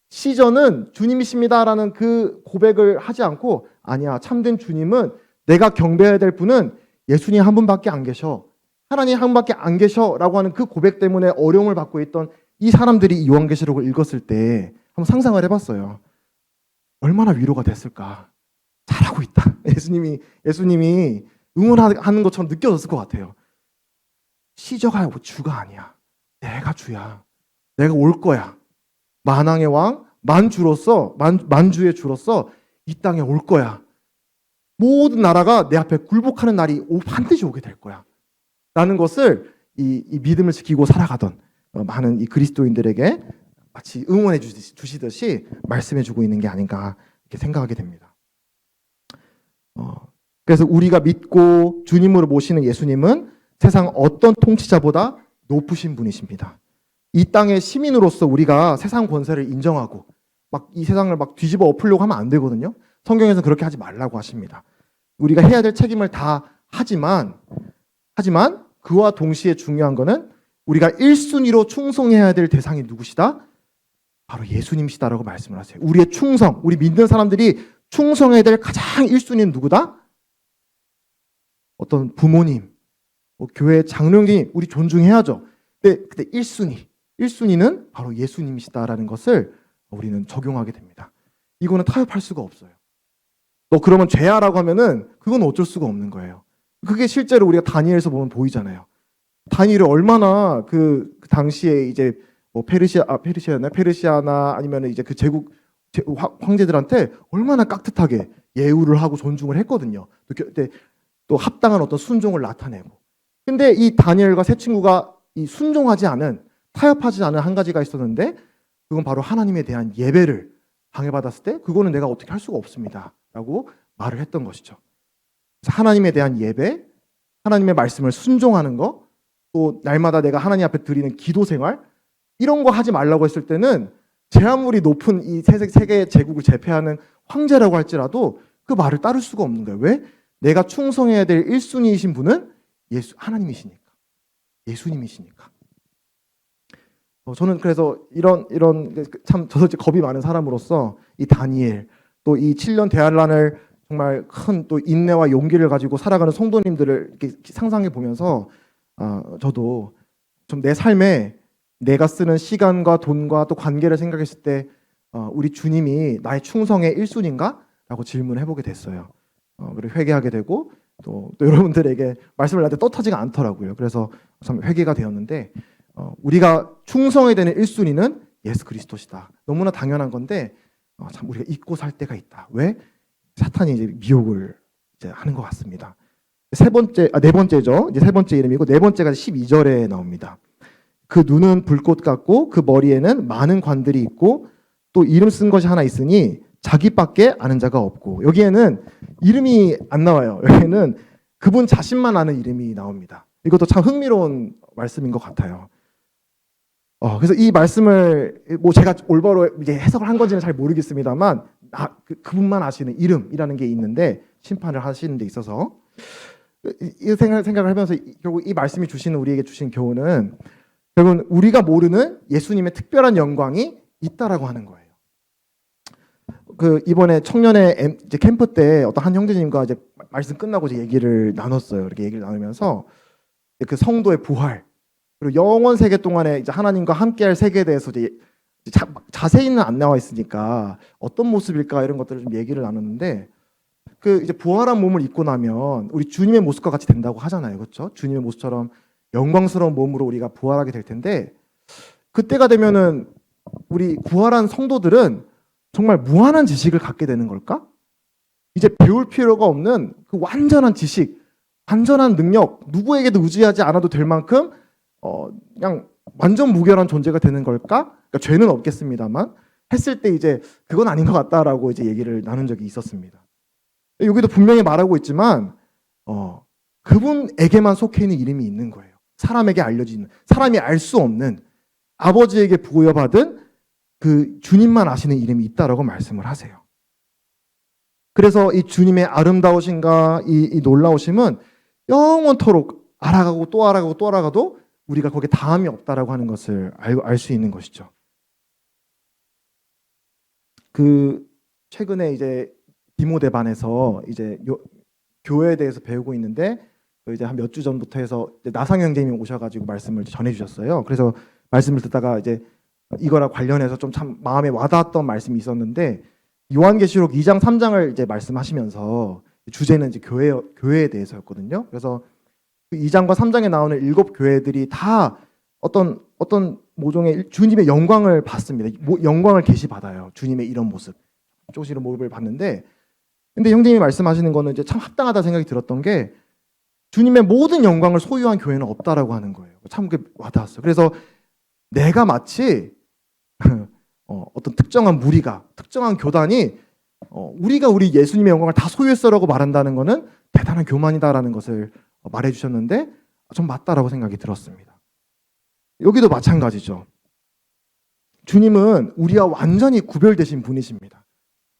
시저는 주님이십니다라는 그 고백을 하지 않고, 아니야, 참된 주님은, 내가 경배해야 될 분은 예수님 한 분밖에 안 계셔, 하나님 한 분밖에 안 계셔라고 하는 그 고백 때문에 어려움을 받고 있던 이 사람들이 요한계시록을 읽었을 때 한번 상상을 해봤어요. 얼마나 위로가 됐을까. 잘하고 있다. 예수님이 응원하는 것처럼 느껴졌을 것 같아요. 시저가 주가 아니야. 내가 주야. 내가 올 거야. 만왕의 왕, 만주의 주로서 이 땅에 올 거야. 모든 나라가 내 앞에 굴복하는 날이 반드시 오게 될 거야. 라는 것을 이 믿음을 지키고 살아가던 많은 이 그리스도인들에게 마치 응원해 주시듯이 말씀해 주고 있는 게 아닌가 이렇게 생각하게 됩니다. 그래서 우리가 믿고 주님으로 모시는 예수님은 세상 어떤 통치자보다 높으신 분이십니다. 이 땅의 시민으로서 우리가 세상 권세를 인정하고 막 이 세상을 막 뒤집어 엎으려고 하면 안 되거든요. 성경에서는 그렇게 하지 말라고 하십니다. 우리가 해야 될 책임을 다 하지만 그와 동시에 중요한 거는 우리가 1순위로 충성해야 될 대상이 누구시다? 바로 예수님이시다라고 말씀을 하세요. 우리의 충성, 우리 믿는 사람들이 충성해야 될 가장 1순위는 누구다? 어떤 부모님, 교회 장로님, 우리 존중해야죠. 근데 1순위는 바로 예수님이시다라는 것을 우리는 적용하게 됩니다. 이거는 타협할 수가 없어요. 너 그러면 죄야라고 하면은 그건 어쩔 수가 없는 거예요. 그게 실제로 우리가 다니엘에서 보면 보이잖아요. 다니엘이 얼마나 그 당시에 이제 페르시아나 아니면 이제 그 제국 황제들한테 얼마나 깍듯하게 예우를 하고 존중을 했거든요. 또 합당한 어떤 순종을 나타내고. 근데 이 다니엘과 세 친구가 이 순종하지 않은, 타협하지 않은 한 가지가 있었는데, 그건 바로 하나님에 대한 예배를 방해받았을 때 그거는 내가 어떻게 할 수가 없습니다 라고 말을 했던 것이죠. 그래서 하나님에 대한 예배, 하나님의 말씀을 순종하는 거, 또 날마다 내가 하나님 앞에 드리는 기도 생활, 이런 거 하지 말라고 했을 때는 제 아무리 높은 이 세계 제국을 제패하는 황제라고 할지라도 그 말을 따를 수가 없는 거예요. 왜? 내가 충성해야 될 1순위이신 분은 하나님이시니까, 예수님이시니까. 저는 그래서 이런 참 저도 겁이 많은 사람으로서 이 다니엘, 또 이 7년 대환란을 정말 큰 또 인내와 용기를 가지고 살아가는 성도님들을 이렇게 상상해 보면서 저도 좀 내 삶에 내가 쓰는 시간과 돈과 또 관계를 생각했을 때 우리 주님이 나의 충성의 1순위인가? 라고 질문을 해보게 됐어요. 그리고 회개하게 되고 또 여러분들에게 말씀을 나한테 떠타지가 않더라고요. 그래서 참 회개가 되었는데 우리가 충성해야 되는 1순위는 예수 그리스도시다. 너무나 당연한 건데 참 우리가 잊고 살 때가 있다. 왜? 사탄이 이제 미혹을 이제 하는 것 같습니다. 네 번째죠. 이제 세 번째 이름이고 네 번째가 12절에 나옵니다. 그 눈은 불꽃 같고 그 머리에는 많은 관들이 있고 또 이름 쓴 것이 하나 있으니 자기밖에 아는 자가 없고, 여기에는 이름이 안 나와요. 여기에는 그분 자신만 아는 이름이 나옵니다. 이것도 참 흥미로운 말씀인 것 같아요. 그래서 이 말씀을 뭐 제가 올바로 이제 해석을 한 건지는 잘 모르겠습니다만 그분만 아시는 이름이라는 게 있는데, 심판을 하시는 데 있어서 이 생각을 하면서 결국 이 말씀이 주시는 우리에게 주신 교훈은 결국은 우리가 모르는 예수님의 특별한 영광이 있다라고 하는 거예요. 이번에 청년의 이제 캠프 때 어떤 한 형제님과 이제 말씀 끝나고 이제 얘기를 나눴어요. 이렇게 얘기를 나누면서 그 성도의 부활, 그리고 영원 세계 동안에 이제 하나님과 함께할 세계에 대해서 이제 자세히는 안 나와 있으니까 어떤 모습일까 이런 것들을 좀 얘기를 나눴는데, 이제 부활한 몸을 입고 나면 우리 주님의 모습과 같이 된다고 하잖아요, 그렇죠? 주님의 모습처럼 영광스러운 몸으로 우리가 부활하게 될 텐데, 그때가 되면은 우리 부활한 성도들은 정말 무한한 지식을 갖게 되는 걸까? 이제 배울 필요가 없는 그 완전한 지식, 완전한 능력, 누구에게도 의지하지 않아도 될 만큼 그냥 완전 무결한 존재가 되는 걸까? 그러니까 죄는 없겠습니다만 했을 때 이제 그건 아닌 것 같다라고 이제 얘기를 나눈 적이 있었습니다. 여기도 분명히 말하고 있지만 그분에게만 속해 있는 이름이 있는 거예요. 사람에게 알려지는, 사람이 알 수 없는, 아버지에게 부여받은 그 주님만 아시는 이름이 있다라고 말씀을 하세요. 그래서 이 주님의 아름다우신가, 이 놀라우심은 영원토록 알아가고 또 알아가고 또 알아가도 우리가 거기에 다함이 없다라고 하는 것을 알 수 있는 것이죠. 최근에 이제 디모데반에서 이제 교회에 대해서 배우고 있는데, 이제 한 몇 주 전부터 해서 나상 형제님이 오셔가지고 말씀을 전해주셨어요. 그래서 말씀을 듣다가 이제 이거랑 관련해서 좀 참 마음에 와닿았던 말씀이 있었는데, 요한계시록 2장 3장을 이제 말씀하시면서 주제는 이제 교회에 대해서였거든요. 그래서 2장과 3장에 나오는 7 교회들이 다 어떤 모종의 주님의 영광을 받습니다. 영광을 계시받아요. 주님의 이런 모습, 조금씩 이런 모습을 봤는데, 근데 형님이 말씀하시는 거는 이제 참 합당하다 생각이 들었던 게, 주님의 모든 영광을 소유한 교회는 없다라고 하는 거예요. 참 그게 와닿았어요. 그래서 내가 마치 어떤 특정한 무리가, 특정한 교단이 우리가 우리 예수님의 영광을 다 소유했어라고 말한다는 것은 대단한 교만이다라는 것을 말해주셨는데, 전 맞다라고 생각이 들었습니다. 여기도 마찬가지죠. 주님은 우리와 완전히 구별되신 분이십니다.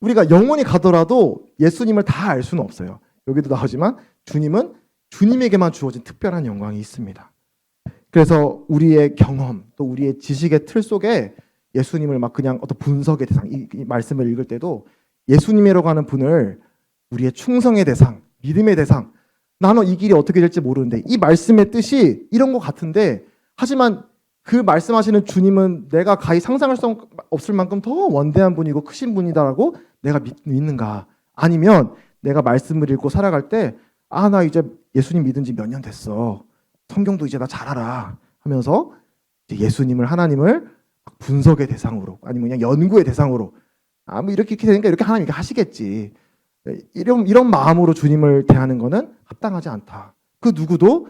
우리가 영원히 가더라도 예수님을 다 알 수는 없어요. 여기도 나오지만 주님은 주님에게만 주어진 특별한 영광이 있습니다. 그래서 우리의 경험, 또 우리의 지식의 틀 속에 예수님을 막 그냥 어떤 분석의 대상, 이 말씀을 읽을 때도 예수님이라고 하는 분을 우리의 충성의 대상, 믿음의 대상, 나는 이 길이 어떻게 될지 모르는데 이 말씀의 뜻이 이런 것 같은데, 하지만 그 말씀하시는 주님은 내가 가히 상상할 수 없을 만큼 더 원대한 분이고 크신 분이다라고 내가 믿는가? 아니면 내가 말씀을 읽고 살아갈 때 나 이제 예수님 믿은 지 몇 년 됐어, 성경도 이제 나 잘 알아 하면서 이제 예수님을, 하나님을 분석의 대상으로, 아니면 그냥 연구의 대상으로, 뭐 이렇게 되니까 이렇게 하나님 이렇게 하시겠지, 이런 마음으로 주님을 대하는 것은 합당하지 않다. 그 누구도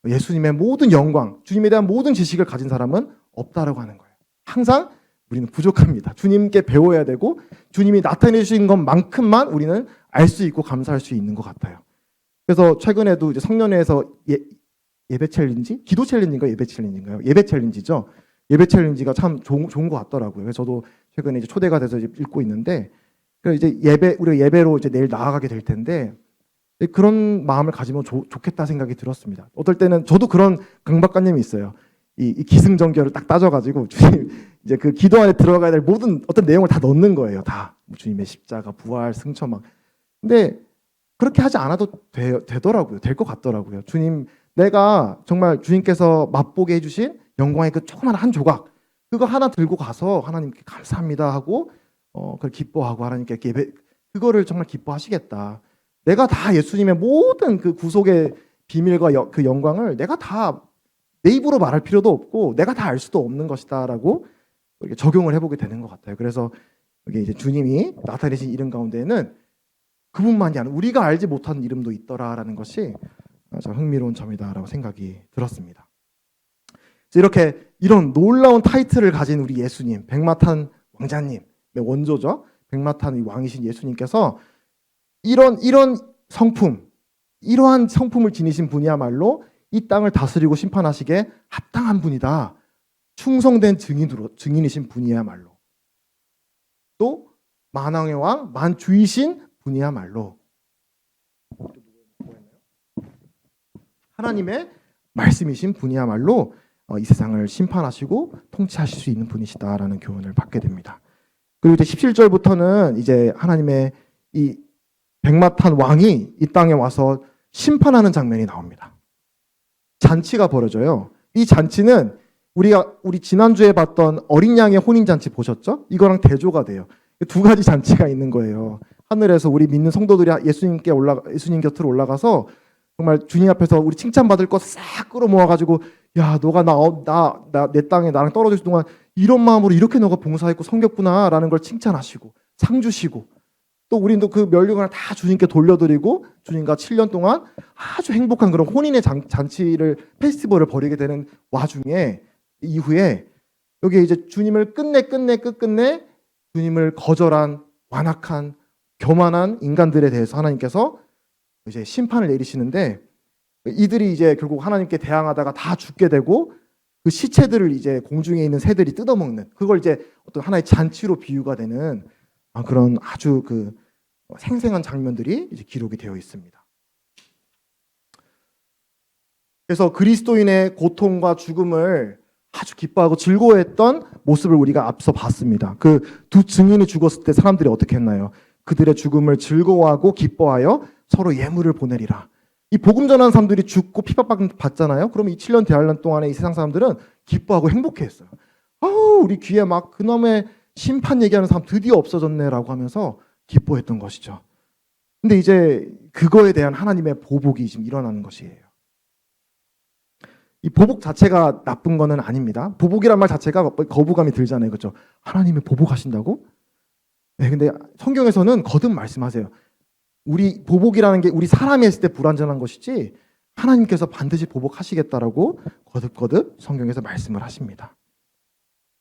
예수님의 모든 영광, 주님에 대한 모든 지식을 가진 사람은 없다라고 하는 거예요. 항상 우리는 부족합니다. 주님께 배워야 되고 주님이 나타내 주신 것만큼만 우리는 알 수 있고 감사할 수 있는 것 같아요. 그래서 최근에도 이제 성년회에서 예배 챌린지? 기도 챌린지인가요? 예배 챌린지인가요? 예배 챌린지죠. 예배 챌린지가 참 좋은 것 같더라고요. 그래서 저도 최근에 이제 초대가 돼서 이제 읽고 있는데, 이제 우리가 예배로 이제 내일 나아가게 될 텐데, 그런 마음을 가지면 좋겠다 생각이 들었습니다. 어떨 때는 저도 그런 강박관념이 있어요. 이 기승전결을 딱 따져가지고 주님 이제 그 기도 안에 들어가야 될 모든 어떤 내용을 다 넣는 거예요. 다 주님의 십자가, 부활, 승천 막. 근데 그렇게 하지 않아도 되더라고요. 될 것 같더라고요. 주님, 내가 정말 주님께서 맛보게 해주신 영광의 그 조그만 한 조각, 그거 하나 들고 가서 하나님께 감사합니다 하고 그걸 기뻐하고 하나님께 예배, 그거를 정말 기뻐하시겠다. 내가 다 예수님의 모든 그 구속의 비밀과 그 영광을 내가 다 내 입으로 말할 필요도 없고 내가 다 알 수도 없는 것이다라고 이렇게 적용을 해보게 되는 것 같아요. 그래서 여기 이제 주님이 나타내신 이름 가운데에는 그분만이 아니라 우리가 알지 못하는 이름도 있더라라는 것이 참 흥미로운 점이다라고 생각이 들었습니다. 이렇게 이런 놀라운 타이틀을 가진 우리 예수님, 백마탄 왕자님, 원조죠. 백마탄 왕이신 예수님께서 이런 성품, 이러한 성품을 지니신 분이야말로 이 땅을 다스리고 심판하시기에 합당한 분이다. 충성된 증인이신 분이야말로. 또 만왕의 왕, 만주이신 분이야말로 하나님의 말씀이신 분이야말로 이 세상을 심판하시고 통치하실 수 있는 분이시다라는 교훈을 받게 됩니다. 그리고 이제 17절부터는 이제 하나님의 이 백마탄 왕이 이 땅에 와서 심판하는 장면이 나옵니다. 잔치가 벌어져요. 이 잔치는 우리 지난주에 봤던 어린 양의 혼인잔치 보셨죠? 이거랑 대조가 돼요. 두 가지 잔치가 있는 거예요. 하늘에서 우리 믿는 성도들이 예수님 곁으로 올라가서 정말 주님 앞에서 우리 칭찬받을 거 싹 끌어모아가지고 야 너가 내 땅에 나랑 떨어져 있을 동안 이런 마음으로 이렇게 너가 봉사했고 섬겼구나라는 걸 칭찬하시고 상 주시고 또 우리도 그 멸류관을 다 주님께 돌려드리고 주님과 7년 동안 아주 행복한 그런 혼인의 잔치를 페스티벌을 벌이게 되는 와중에 이후에 여기 이제 주님을 끝내 주님을 거절한 완악한 교만한 인간들에 대해서 하나님께서 이제 심판을 내리시는데 이들이 이제 결국 하나님께 대항하다가 다 죽게 되고 그 시체들을 이제 공중에 있는 새들이 뜯어먹는 그걸 이제 어떤 하나의 잔치로 비유가 되는 그런 아주 그 생생한 장면들이 이제 기록이 되어 있습니다. 그래서 그리스도인의 고통과 죽음을 아주 기뻐하고 즐거워했던 모습을 우리가 앞서 봤습니다. 그 두 증인이 죽었을 때 사람들이 어떻게 했나요? 그들의 죽음을 즐거워하고 기뻐하여 서로 예물을 보내리라. 이 복음 전하는 사람들이 죽고 핍박받잖아요. 그럼 이 7년 대환란 동안에 이 세상 사람들은 기뻐하고 행복해했어요. 우리 귀에 막 그놈의 심판 얘기하는 사람 드디어 없어졌네라고 하면서 기뻐했던 것이죠. 근데 이제 그거에 대한 하나님의 보복이 지금 일어나는 것이에요. 이 보복 자체가 나쁜 거는 아닙니다. 보복이란 말 자체가 거부감이 들잖아요. 그렇죠? 하나님이 보복하신다고? 네, 근데 성경에서는 거듭 말씀하세요. 우리 보복이라는 게 우리 사람이 했을 때 불완전한 것이지 하나님께서 반드시 보복하시겠다라고 거듭 성경에서 말씀을 하십니다.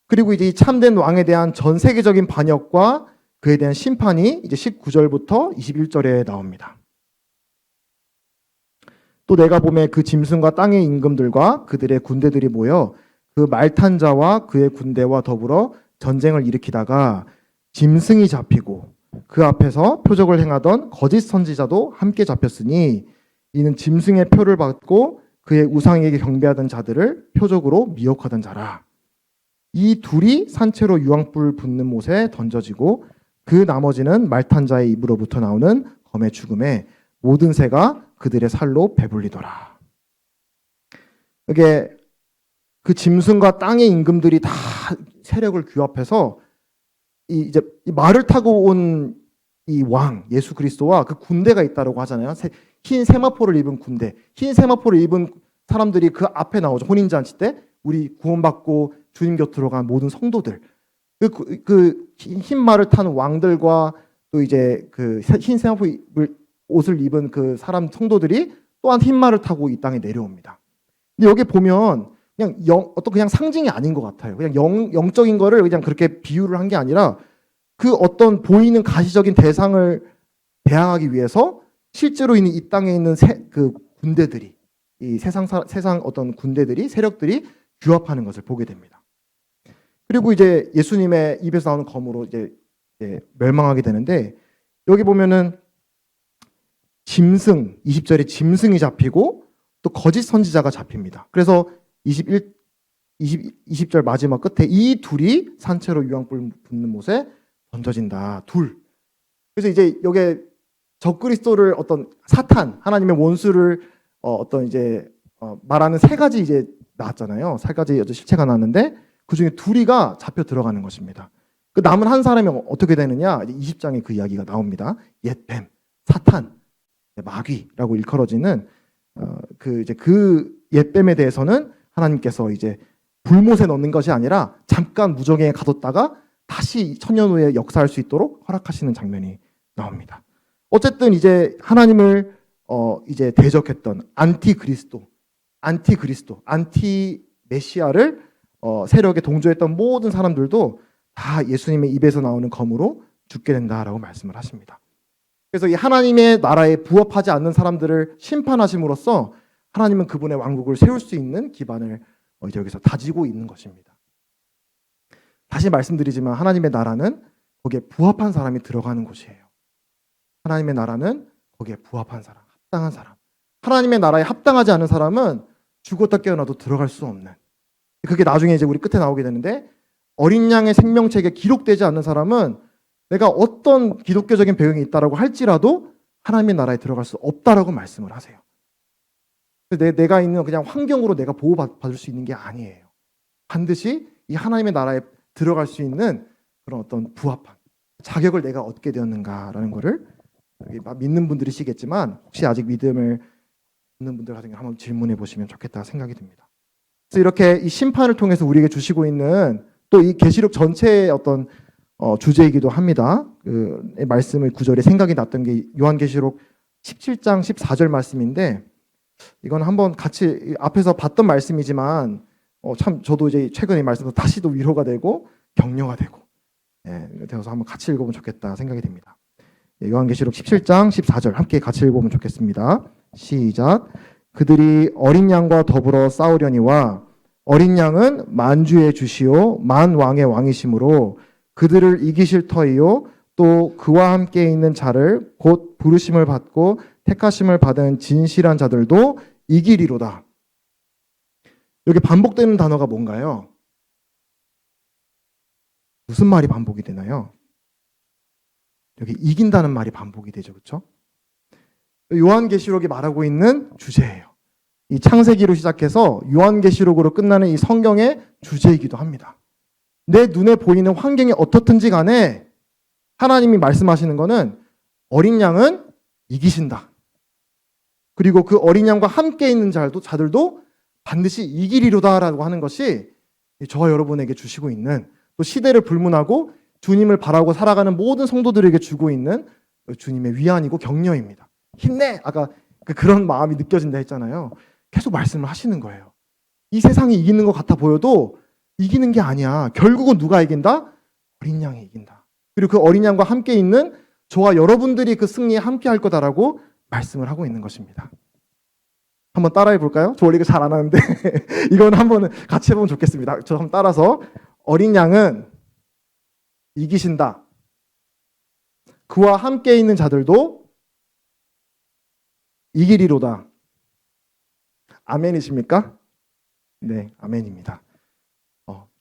그리고 이제 이 참된 왕에 대한 전 세계적인 반역과 그에 대한 심판이 이제 19절부터 21절에 나옵니다. 또 내가 보매 그 짐승과 땅의 임금들과 그들의 군대들이 모여 그 말탄 자와 그의 군대와 더불어 전쟁을 일으키다가 짐승이 잡히고 그 앞에서 표적을 행하던 거짓 선지자도 함께 잡혔으니 이는 짐승의 표를 받고 그의 우상에게 경배하던 자들을 표적으로 미혹하던 자라. 이 둘이 산채로 유황불 붙는 못에 던져지고 그 나머지는 말탄 자의 입으로부터 나오는 검의 죽음에 모든 새가 그들의 살로 배불리더라. 이게 그 짐승과 땅의 임금들이 다 세력을 규합해서 이 말을 타고 온 이 왕 예수 그리스도와 그 군대가 있다라고 하잖아요. 흰 세마포를 입은 군대, 흰 세마포를 입은 사람들이 그 앞에 나오죠. 혼인잔치 때 우리 구원받고 주님 곁으로 간 모든 성도들, 그 흰 말을 탄 왕들과 또 이제 그 흰 세마포 옷을 입은 그 사람 성도들이 또한 흰 말을 타고 이 땅에 내려옵니다. 근데 여기 보면 그냥 상징이 아닌 것 같아요. 그냥 영적인 거를 그냥 그렇게 비유를 한 게 아니라 그 어떤 보이는 가시적인 대상을 대항하기 위해서 실제로 있는 이 땅에 있는 그 군대들이 이 세상 어떤 군대들이 세력들이 규합하는 것을 보게 됩니다. 그리고 이제 예수님의 입에서 나오는 검으로 이제 멸망하게 되는데 여기 보면은 짐승 20절에 짐승이 잡히고 또 거짓 선지자가 잡힙니다. 그래서 20절 마지막 끝에 이 둘이 산채로 유황불 붙는 못에 던져진다. 둘. 그래서 이제 여기에 적그리스도를 어떤 사탄 하나님의 원수를 어떤 이제 말하는 세 가지 이제 나왔잖아요. 세 가지 실체가 나왔는데 그 중에 둘이가 잡혀 들어가는 것입니다. 그 남은 한 사람이 어떻게 되느냐? 20장에 그 이야기가 나옵니다. 옛 뱀, 사탄. 마귀라고 일컬어지는 그 옛뱀에 대해서는 하나님께서 이제 불못에 넣는 것이 아니라 잠깐 무적행에 가뒀다가 다시 천년 후에 역사할 수 있도록 허락하시는 장면이 나옵니다. 어쨌든 이제 하나님을 이제 대적했던 안티 메시아를 세력에 동조했던 모든 사람들도 다 예수님의 입에서 나오는 검으로 죽게 된다라고 말씀을 하십니다. 그래서 이 하나님의 나라에 부합하지 않는 사람들을 심판하심으로써 하나님은 그분의 왕국을 세울 수 있는 기반을 이제 여기서 다지고 있는 것입니다. 다시 말씀드리지만 하나님의 나라는 거기에 부합한 사람이 들어가는 곳이에요. 하나님의 나라는 거기에 부합한 사람, 합당한 사람. 하나님의 나라에 합당하지 않은 사람은 죽었다 깨어나도 들어갈 수 없는. 그게 나중에 이제 우리 끝에 나오게 되는데 어린 양의 생명책에 기록되지 않는 사람은 내가 어떤 기독교적인 배경이 있다라고 할지라도 하나님의 나라에 들어갈 수 없다라고 말씀을 하세요. 내가 있는 그냥 환경으로 내가 보호받을 수 있는 게 아니에요. 반드시 이 하나님의 나라에 들어갈 수 있는 그런 어떤 부합한 자격을 내가 얻게 되었는가라는 거를 믿는 분들이시겠지만 혹시 아직 믿음을 없는 분들 같은 경우 한번 질문해 보시면 좋겠다 생각이 듭니다. 그래서 이렇게 이 심판을 통해서 우리에게 주시고 있는 또 이 계시록 전체의 어떤 주제이기도 합니다. 그 말씀의 구절에 생각이 났던 게 요한계시록 17장 14절 말씀인데 이건 한번 같이 앞에서 봤던 말씀이지만 참 저도 이제 최근에 말씀도 다시 또 위로가 되고 격려가 되고 되어서 한번 같이 읽어보면 좋겠다 생각이 됩니다. 요한계시록 17장 14절 함께 같이 읽어보면 좋겠습니다. 시작. 그들이 어린 양과 더불어 싸우려니와 어린 양은 만주의 주시요 만왕의 왕이시므로 그들을 이기실 터이요 또 그와 함께 있는 자를 곧 부르심을 받고 택하심을 받은 진실한 자들도 이기리로다. 여기 반복되는 단어가 뭔가요? 무슨 말이 반복이 되나요? 여기 이긴다는 말이 반복이 되죠. 그렇죠? 요한계시록이 말하고 있는 주제예요. 이 창세기로 시작해서 요한계시록으로 끝나는 이 성경의 주제이기도 합니다. 내 눈에 보이는 환경이 어떻든지 간에 하나님이 말씀하시는 거는 어린 양은 이기신다. 그리고 그 어린 양과 함께 있는 자들도 반드시 이기리로다라고 하는 것이 저와 여러분에게 주시고 있는 또 시대를 불문하고 주님을 바라고 살아가는 모든 성도들에게 주고 있는 주님의 위안이고 격려입니다. 힘내! 아까 그런 마음이 느껴진다 했잖아요. 계속 말씀을 하시는 거예요. 이 세상이 이기는 것 같아 보여도 이기는 게 아니야. 결국은 누가 이긴다? 어린 양이 이긴다. 그리고 그 어린 양과 함께 있는 저와 여러분들이 그 승리에 함께 할 거다라고 말씀을 하고 있는 것입니다. 한번 따라해 볼까요? 저 원래 이거 잘 안 하는데 이건 한번 같이 해보면 좋겠습니다. 저 한번 따라서 어린 양은 이기신다. 그와 함께 있는 자들도 이기리로다. 아멘이십니까? 네, 아멘입니다.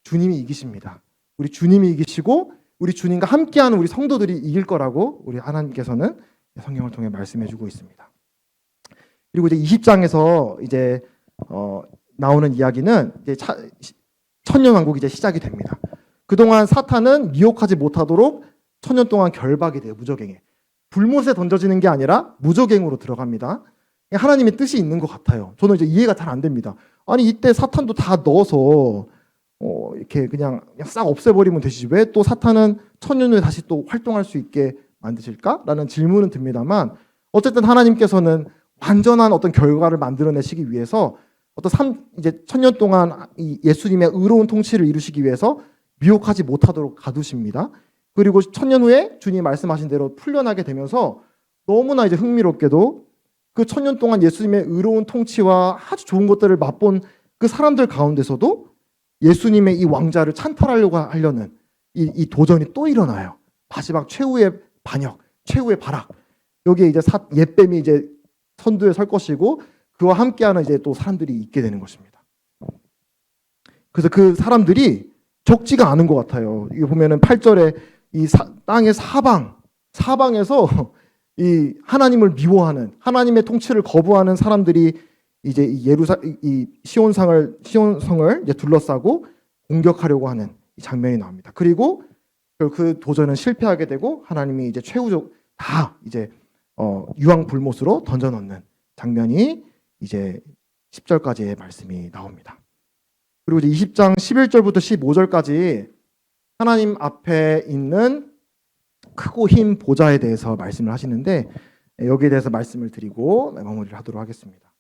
주님이 이기십니다. 우리 주님이 이기시고 우리 주님과 함께하는 우리 성도들이 이길 거라고 우리 하나님께서는 성경을 통해 말씀해주고 있습니다. 그리고 이제 20장에서 이제 나오는 이야기는 이제 천년왕국이 이제 시작이 됩니다. 그동안 사탄은 미혹하지 못하도록 천년 동안 결박이 돼요. 무적행에. 불못에 던져지는 게 아니라 무적행으로 들어갑니다. 하나님의 뜻이 있는 것 같아요. 저는 이제 이해가 잘 안 됩니다. 아니 이때 사탄도 다 넣어서 이렇게 그냥 싹 없애버리면 되시지 왜 또 사탄은 천년 후에 다시 또 활동할 수 있게 만드실까? 라는 질문은 듭니다만 어쨌든 하나님께서는 완전한 어떤 결과를 만들어내시기 위해서 이제 천년 동안 이 예수님의 의로운 통치를 이루시기 위해서 미혹하지 못하도록 가두십니다. 그리고 천년 후에 주님이 말씀하신 대로 풀려나게 되면서 너무나 이제 흥미롭게도 그 천년 동안 예수님의 의로운 통치와 아주 좋은 것들을 맛본 그 사람들 가운데서도 예수님의 이 왕자를 찬탈하려고 하려는 이 도전이 또 일어나요. 마지막 최후의 반역, 최후의 발악. 여기에 이제 옛뱀이 이제 선두에 설 것이고 그와 함께하는 이제 또 사람들이 있게 되는 것입니다. 그래서 그 사람들이 적지가 않은 것 같아요. 이거 보면은 8절에 이 땅의 사방에서 이 하나님을 미워하는 하나님의 통치를 거부하는 사람들이 이제 이 시온성을 이제 둘러싸고 공격하려고 하는 이 장면이 나옵니다. 그리고 그 도전은 실패하게 되고 하나님이 이제 최후적 다 이제 유황 불못으로 던져 넣는 장면이 이제 10절까지의 말씀이 나옵니다. 그리고 이제 20장 11절부터 15절까지 하나님 앞에 있는 크고 흰 보좌에 대해서 말씀을 하시는데, 여기에 대해서 말씀을 드리고 마무리를 하도록 하겠습니다.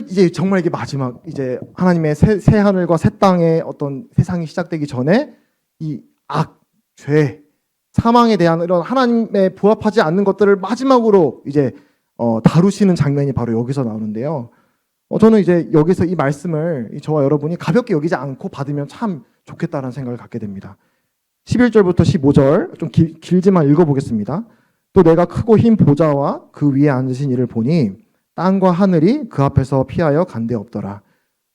이제 정말 이게 마지막, 이제 하나님의 새 하늘과 새 땅의 어떤 세상이 시작되기 전에 이 악, 죄, 사망에 대한 이런 하나님의 부합하지 않는 것들을 마지막으로 이제 다루시는 장면이 바로 여기서 나오는데요. 저는 이제 여기서 이 말씀을 저와 여러분이 가볍게 여기지 않고 받으면 참 좋겠다는 생각을 갖게 됩니다. 11절부터 15절 좀 길지만 읽어보겠습니다. 또 내가 크고 흰 보좌와 그 위에 앉으신 이를 보니 땅과 하늘이 그 앞에서 피하여 간데 없더라.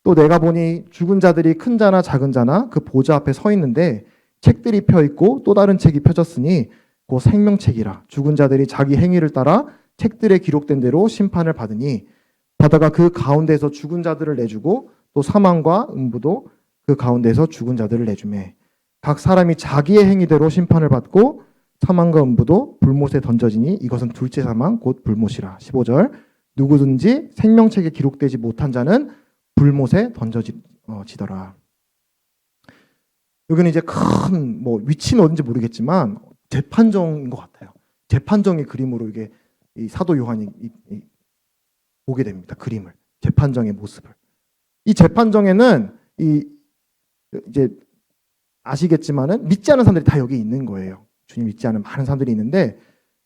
또 내가 보니 죽은 자들이 큰 자나 작은 자나 그 보좌 앞에 서 있는데 책들이 펴 있고 또 다른 책이 펴졌으니 곧 생명책이라. 죽은 자들이 자기 행위를 따라 책들에 기록된 대로 심판을 받으니 바다가 그 가운데에서 죽은 자들을 내주고 또 사망과 음부도 그 가운데에서 죽은 자들을 내주매 각 사람이 자기의 행위대로 심판을 받고 사망과 음부도 불못에 던져지니 이것은 둘째 사망 곧 불못이라. 15절 누구든지 생명책에 기록되지 못한 자는 불못에 던져지더라. 여기는 이제 큰 위치는 어딘지 모르겠지만 재판정인 것 같아요. 재판정의 그림으로 이게 이 사도 요한이 보게 됩니다. 그림을, 재판정의 모습을. 이 재판정에는 이제 아시겠지만은 믿지 않는 사람들이 다 여기 있는 거예요. 주님 믿지 않는 많은 사람들이 있는데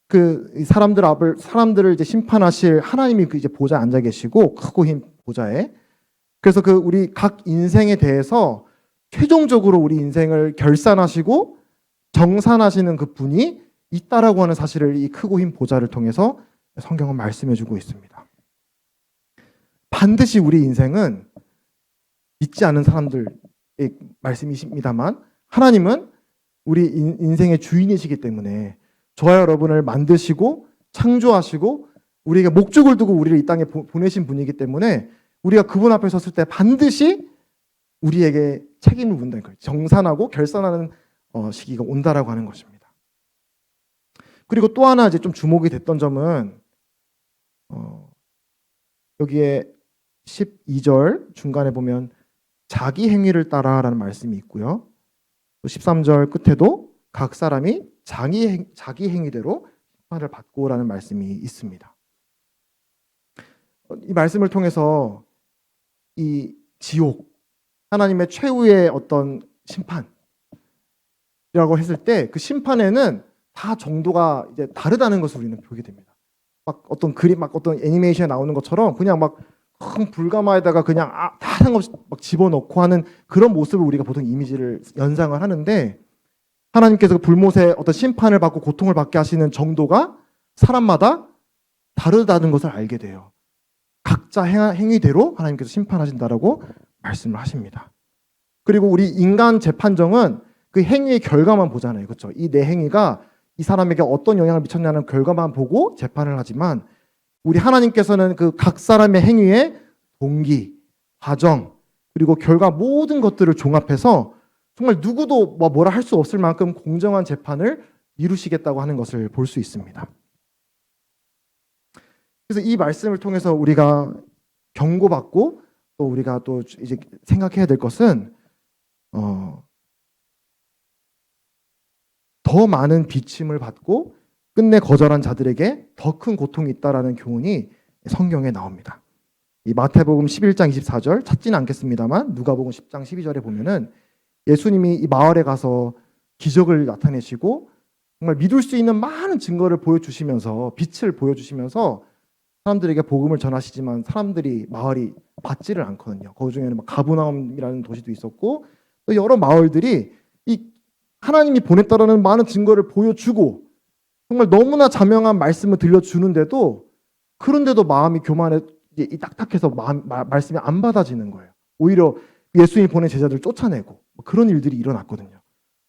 그 사람들을 이제 심판하실 하나님이 그 이제 보좌에 앉아 계시고 크고 흰 보좌에. 그래서 그 우리 각 인생에 대해서 최종적으로 우리 인생을 결산하시고 정산하시는 그 분이 있다라고 하는 사실을 이 크고 흰 보좌를 통해서 성경은 말씀해주고 있습니다. 반드시 우리 인생은 믿지 않는 사람들의 말씀이십니다만 하나님은 우리 인생의 주인이시기 때문에 저와 여러분을 만드시고 창조하시고 우리에게 목적을 두고 우리를 이 땅에 보내신 분이기 때문에 우리가 그분 앞에 섰을 때 반드시 우리에게 책임을 묻는다는 거예요. 정산하고 결산하는 시기가 온다라고 하는 것입니다. 그리고 또 하나 이제 좀 주목이 됐던 점은 여기에 12절 중간에 보면 자기 행위를 따라라는 말씀이 있고요. 또 13절 끝에도 각 사람이 자기 행위대로 심판을 받고라는 말씀이 있습니다. 이 말씀을 통해서 이 지옥, 하나님의 최후의 어떤 심판이라고 했을 때 그 심판에는 다 정도가 이제 다르다는 것을 우리는 보게 됩니다. 막 어떤 그림, 막 어떤 애니메이션에 나오는 것처럼 그냥 막 큰 불가마에다가 그냥 다 상관없이 막 집어넣고 하는 그런 모습을 우리가 보통 이미지를 연상을 하는데 하나님께서 그 불못에 어떤 심판을 받고 고통을 받게 하시는 정도가 사람마다 다르다는 것을 알게 돼요. 각자 행위대로 하나님께서 심판하신다라고 말씀을 하십니다. 그리고 우리 인간 재판정은 그 행위의 결과만 보잖아요. 그렇죠? 이 내 행위가 이 사람에게 어떤 영향을 미쳤냐는 결과만 보고 재판을 하지만 우리 하나님께서는 그 각 사람의 행위의 동기, 과정, 그리고 결과 모든 것들을 종합해서 정말 누구도 뭐라 할 수 없을 만큼 공정한 재판을 이루시겠다고 하는 것을 볼 수 있습니다. 그래서 이 말씀을 통해서 우리가 경고받고 또 우리가 또 이제 생각해야 될 것은 더 많은 비침을 받고 끝내 거절한 자들에게 더 큰 고통이 있다라는 교훈이 성경에 나옵니다. 이 마태복음 11장 24절 찾지는 않겠습니다만 누가복음 10장 12절에 보면은 예수님이 이 마을에 가서 기적을 나타내시고 정말 믿을 수 있는 많은 증거를 보여주시면서 빛을 보여주시면서 사람들에게 복음을 전하시지만 사람들이 마을이 받지를 않거든요. 그 중에는 막 가브나움이라는 도시도 있었고 또 여러 마을들이 이 하나님이 보냈다라는 많은 증거를 보여주고 정말 너무나 자명한 말씀을 들려주는데도 그런데도 마음이 교만해 이 딱딱해서 말씀이 안 받아지는 거예요. 오히려 예수님이 보낸 제자들을 쫓아내고 그런 일들이 일어났거든요.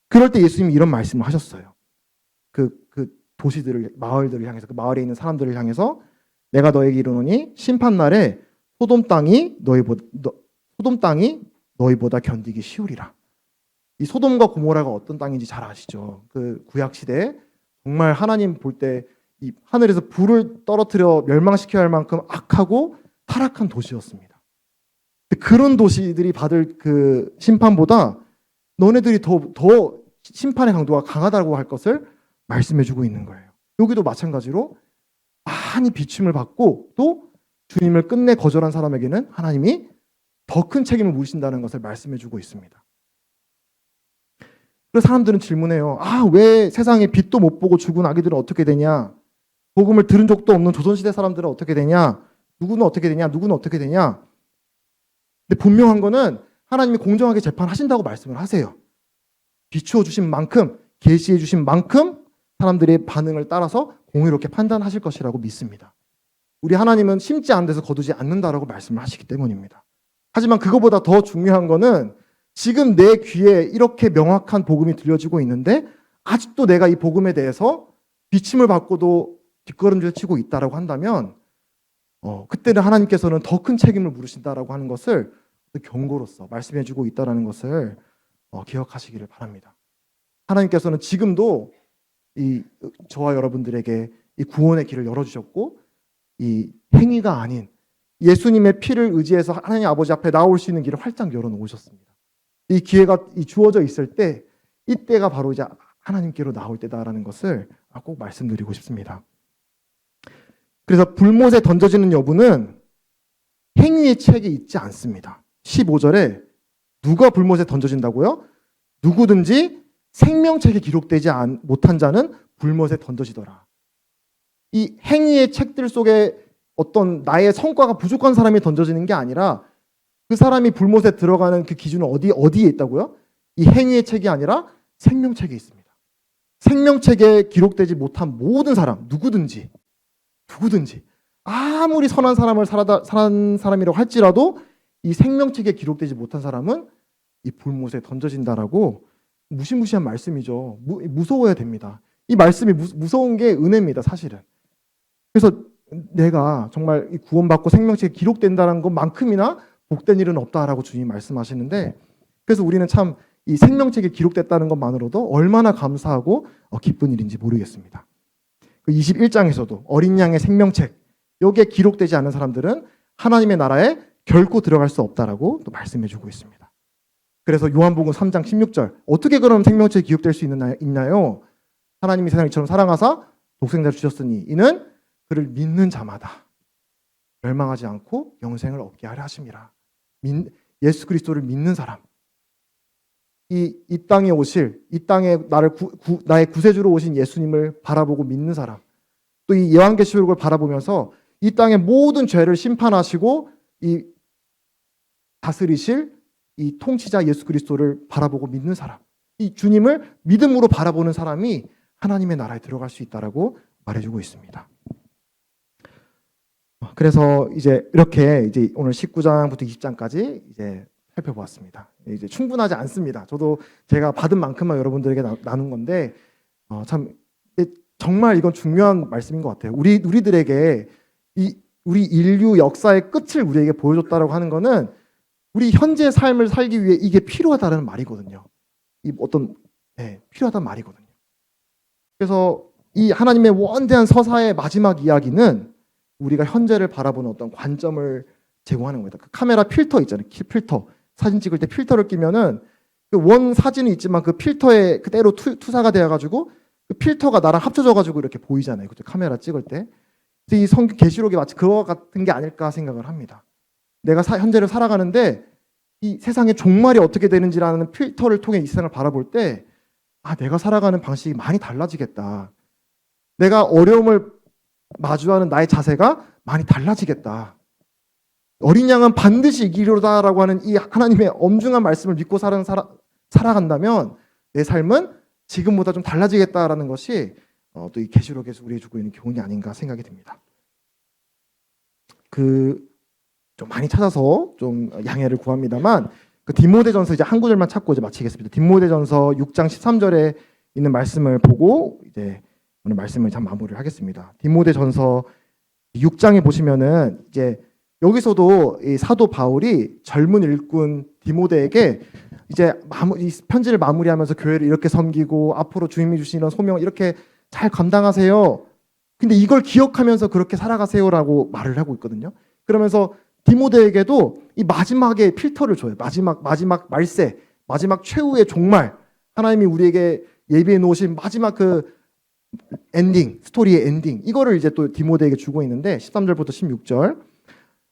그럴 때 예수님이 이런 말씀을 하셨어요. 그 도시들을 마을들을 향해서 그 마을에 있는 사람들을 향해서 내가 너에게 이르노니 심판 날에 소돔 땅이 너희보다 견디기 쉬우리라. 이 소돔과 고모라가 어떤 땅인지 잘 아시죠? 그 구약 시대에 정말 하나님 볼 때 이 하늘에서 불을 떨어뜨려 멸망시켜야 할 만큼 악하고 타락한 도시였습니다. 그런 도시들이 받을 그 심판보다 너네들이 더 심판의 강도가 강하다고 할 것을 말씀해주고 있는 거예요. 여기도 마찬가지로 많이 비춤을 받고 또 주님을 끝내 거절한 사람에게는 하나님이 더 큰 책임을 물으신다는 것을 말씀해주고 있습니다. 그래서 사람들은 질문해요. 왜 세상에 빛도 못 보고 죽은 아기들은 어떻게 되냐? 복음을 들은 적도 없는 조선시대 사람들은 어떻게 되냐? 누구는 어떻게 되냐? 누구는 어떻게 되냐? 근데 분명한 거는 하나님이 공정하게 재판하신다고 말씀을 하세요. 비추어 주신 만큼, 계시해 주신 만큼 사람들의 반응을 따라서 공의롭게 판단하실 것이라고 믿습니다. 우리 하나님은 심지 않은 데서 거두지 않는다라고 말씀을 하시기 때문입니다. 하지만 그거보다 더 중요한 거는 지금 내 귀에 이렇게 명확한 복음이 들려지고 있는데 아직도 내가 이 복음에 대해서 비침을 받고도 뒷걸음질 치고 있다라고 한다면 그때는 하나님께서는 더 큰 책임을 물으신다라고 하는 것을 경고로서 말씀해주고 있다라는 것을 기억하시기를 바랍니다. 하나님께서는 지금도 저와 여러분들에게 이 구원의 길을 열어주셨고 이 행위가 아닌 예수님의 피를 의지해서 하나님 아버지 앞에 나올 수 있는 길을 활짝 열어놓으셨습니다. 이 기회가 주어져 있을 때 이때가 바로 이제 하나님께로 나올 때다라는 것을 꼭 말씀드리고 싶습니다. 그래서 불못에 던져지는 여부는 행위의 책이 있지 않습니다. 15절에 누가 불못에 던져진다고요? 누구든지 생명책에 기록되지 못한 자는 불못에 던져지더라. 이 행위의 책들 속에 어떤 나의 성과가 부족한 사람이 던져지는 게 아니라 그 사람이 불못에 들어가는 그 기준은 어디에 있다고요? 이 행위의 책이 아니라 생명책에 있습니다. 생명책에 기록되지 못한 모든 사람, 누구든지 아무리 선한 삶을 살한 사람이라고 할지라도 이 생명책에 기록되지 못한 사람은 이 불못에 던져진다라고 무시무시한 말씀이죠. 무서워야 됩니다. 이 말씀이 무서운 게 은혜입니다, 사실은. 그래서 내가 정말 구원받고 생명책에 기록된다는 것만큼이나 복된 일은 없다라고 주님이 말씀하시는데, 그래서 우리는 참 이 생명책에 기록됐다는 것만으로도 얼마나 감사하고 기쁜 일인지 모르겠습니다. 그 21장에서도 어린 양의 생명책, 여기에 기록되지 않은 사람들은 하나님의 나라에 결코 들어갈 수 없다라고 또 말씀해주고 있습니다. 그래서 요한복음 3장 16절, 어떻게 그럼 생명책에 기록될 수 있나요? 하나님이 세상을 이처럼 사랑하사 독생자를 주셨으니 이는 그를 믿는 자마다 멸망하지 않고 영생을 얻게 하려 하심이라. 예수 그리스도를 믿는 사람, 이 땅에 오실, 이 땅에 나의 구세주로 오신 예수님을 바라보고 믿는 사람, 또 이 요한계시록을 바라보면서 이 땅의 모든 죄를 심판하시고 이 다스리실 이 통치자 예수 그리스도를 바라보고 믿는 사람, 이 주님을 믿음으로 바라보는 사람이 하나님의 나라에 들어갈 수 있다라고 말해주고 있습니다. 그래서 이제 이렇게 이제 오늘 19장부터 20장까지 이제 살펴보았습니다. 이제 충분하지 않습니다. 저도 제가 받은 만큼만 여러분들에게 나눈 건데 참 정말 이건 중요한 말씀인 것 같아요. 우리들에게 우리 인류 역사의 끝을 우리에게 보여줬다라고 하는 거는 우리 현재 삶을 살기 위해 이게 필요하다는 말이거든요. 필요하다는 말이거든요. 그래서 이 하나님의 원대한 서사의 마지막 이야기는 우리가 현재를 바라보는 어떤 관점을 제공하는 겁니다. 그 카메라 필터 있잖아요. 필터. 사진 찍을 때 필터를 끼면은 그 원 사진은 있지만 그 필터에 그대로 투사가 되어가지고 그 필터가 나랑 합쳐져가지고 이렇게 보이잖아요. 그죠? 카메라 찍을 때. 이 성경 계시록이 마치 그와 같은 게 아닐까 생각을 합니다. 내가 현재를 살아가는데 이 세상의 종말이 어떻게 되는지라는 필터를 통해 이 세상을 바라볼 때 내가 살아가는 방식이 많이 달라지겠다. 내가 어려움을 마주하는 나의 자세가 많이 달라지겠다. 어린 양은 반드시 이기리로다라고 하는 이 하나님의 엄중한 말씀을 믿고 살아간다면 내 삶은 지금보다 좀 달라지겠다라는 것이 또 이 계시록에서 우리에게 주고 있는 교훈이 아닌가 생각이 듭니다. 좀 많이 찾아서 좀 양해를 구합니다만 그 디모데전서 이제 한 구절만 찾고 이제 마치겠습니다. 디모데전서 6장 13절에 있는 말씀을 보고 이제 오늘 말씀을 참 마무리를 하겠습니다. 디모데전서 6장에 보시면은 이제 여기서도 이 사도 바울이 젊은 일꾼 디모데에게 이제 이 편지를 마무리하면서 교회를 이렇게 섬기고 앞으로 주님이 주신 이런 소명을 이렇게 잘 감당하세요. 근데 이걸 기억하면서 그렇게 살아가세요라고 말을 하고 있거든요. 그러면서 디모데에게도 이 마지막에 필터를 줘요. 마지막 말세, 마지막 최후의 종말, 하나님이 우리에게 예비해 놓으신 마지막 그 엔딩, 스토리의 엔딩, 이거를 이제 또 디모데에게 주고 있는데 13절부터 16절,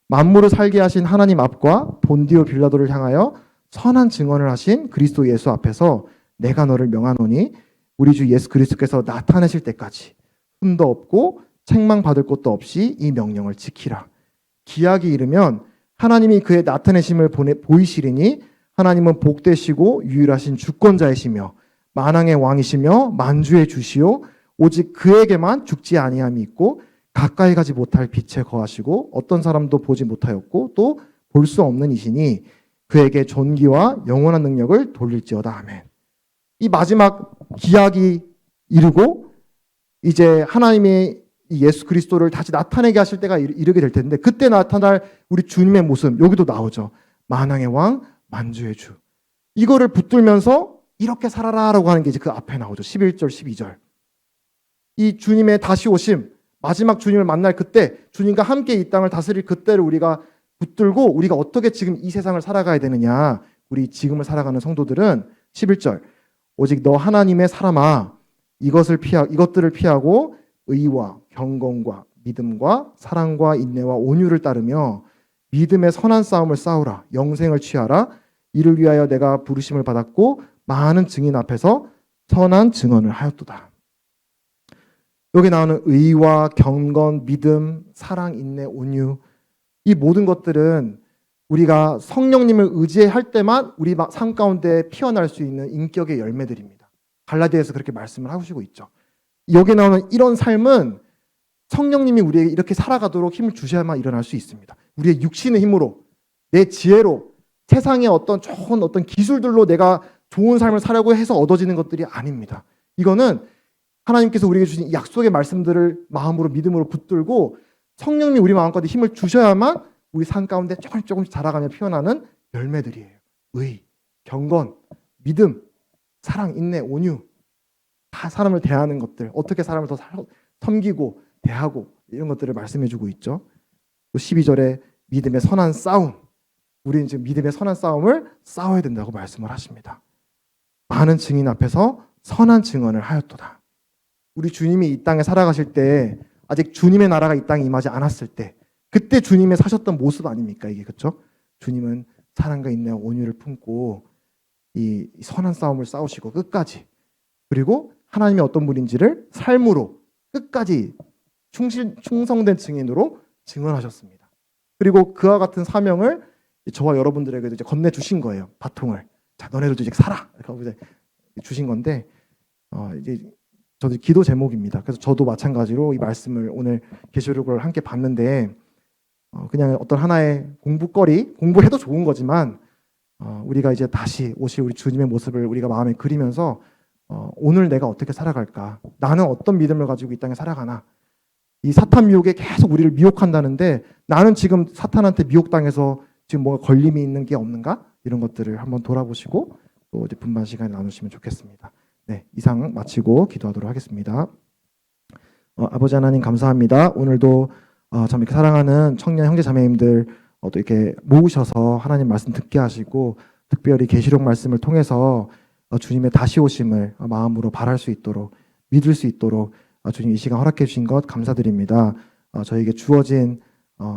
만물을 살게 하신 하나님 앞과 본디오 빌라도를 향하여 선한 증언을 하신 그리스도 예수 앞에서 내가 너를 명하노니 우리 주 예수 그리스도께서 나타내실 때까지 흠도 없고 책망받을 것도 없이 이 명령을 지키라. 기약이 이르면 하나님이 그의 나타내심을 보이시리니 하나님은 복되시고 유일하신 주권자이시며 만왕의 왕이시며 만주의 주시오 오직 그에게만 죽지 아니함이 있고 가까이 가지 못할 빛에 거하시고 어떤 사람도 보지 못하였고 또 볼 수 없는 이시니 그에게 존귀와 영원한 능력을 돌릴지어다. 아멘. 이 마지막 기약이 이르고 이제 하나님이 이 예수 그리스도를 다시 나타내게 하실 때가 이르게 될 텐데, 그때 나타날 우리 주님의 모습 여기도 나오죠. 만왕의 왕, 만주의 주. 이거를 붙들면서 이렇게 살아라라고 하는 게 이제 그 앞에 나오죠. 11절, 12절. 이 주님의 다시 오심, 마지막 주님을 만날 그때, 주님과 함께 이 땅을 다스릴 그때를 우리가 붙들고 우리가 어떻게 지금 이 세상을 살아가야 되느냐. 우리 지금을 살아가는 성도들은 11절. 오직 너 하나님의 사람아 이것들을 피하고 의와 경건과 믿음과 사랑과 인내와 온유를 따르며 믿음의 선한 싸움을 싸우라. 영생을 취하라. 이를 위하여 내가 부르심을 받았고 많은 증인 앞에서 선한 증언을 하였도다. 여기 나오는 의와 경건, 믿음, 사랑, 인내, 온유, 이 모든 것들은 우리가 성령님을 의지할 때만 우리 삶 가운데 피어날 수 있는 인격의 열매들입니다. 갈라디아에서 그렇게 말씀을 하시고 있죠. 여기 나오는 이런 삶은 성령님이 우리에게 이렇게 살아가도록 힘을 주셔야만 일어날 수 있습니다. 우리의 육신의 힘으로, 내 지혜로, 세상의 어떤 좋은 어떤 기술들로 내가 좋은 삶을 살려고 해서 얻어지는 것들이 아닙니다. 이거는 하나님께서 우리에게 주신 약속의 말씀들을 마음으로 믿음으로 붙들고 성령님이 우리 마음 가운데 힘을 주셔야만 우리 삶 가운데 조금씩 자라가며 피어나는 열매들이에요. 의, 경건, 믿음, 사랑, 인내, 온유, 다 사람을 대하는 것들, 어떻게 사람을 더 섬기고 대하고 이런 것들을 말씀해주고 있죠. 또 12절에 믿음의 선한 싸움, 우리는 지금 믿음의 선한 싸움을 싸워야 된다고 말씀을 하십니다. 많은 증인 앞에서 선한 증언을 하였도다. 우리 주님이 이 땅에 살아가실 때, 아직 주님의 나라가 이 땅에 임하지 않았을 때, 그때 주님의 사셨던 모습 아닙니까? 이게, 그렇죠? 주님은 사랑과 인내와 온유를 품고 이 선한 싸움을 싸우시고 끝까지, 그리고 하나님이 어떤 분인지를 삶으로 끝까지 충성된 증인으로 증언하셨습니다. 그리고 그와 같은 사명을 저와 여러분들에게도 이제 건네주신 거예요. 바통을. 자, 너네들도 이제 살아. 이렇게 주신 건데, 이제 저도 기도 제목입니다. 그래서 저도 마찬가지로 이 말씀을 오늘 계시록을 함께 봤는데, 그냥 어떤 하나의 공부거리, 공부해도 좋은 거지만, 우리가 이제 다시 오실 우리 주님의 모습을 우리가 마음에 그리면서 오늘 내가 어떻게 살아갈까? 나는 어떤 믿음을 가지고 이 땅에 살아가나? 이 사탄 미혹에 계속 우리를 미혹한다는데, 나는 지금 사탄한테 미혹당해서 지금 뭐가 걸림이 있는 게 없는가? 이런 것들을 한번 돌아보시고 또 이제 분반 시간을 나누시면 좋겠습니다. 네, 이상 마치고 기도하도록 하겠습니다. 아버지 하나님 감사합니다. 오늘도 참 이렇게 사랑하는 청년 형제 자매님들 또 이렇게 모으셔서 하나님 말씀 듣게 하시고, 특별히 계시록 말씀을 통해서 주님의 다시 오심을 마음으로 바랄 수 있도록, 믿을 수 있도록 주님 이 시간 허락해 주신 것 감사드립니다. 저에게 주어진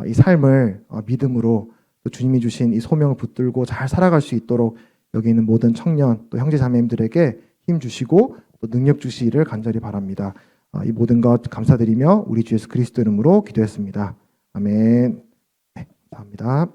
이 삶을 믿음으로 또 주님이 주신 이 소명을 붙들고 잘 살아갈 수 있도록 여기 있는 모든 청년 또 형제 자매님들에게 힘 주시고 또 능력 주시기를 간절히 바랍니다. 이 모든 것 감사드리며 우리 주 예수 그리스도 이름으로 기도했습니다. 아멘. 네, 감사합니다.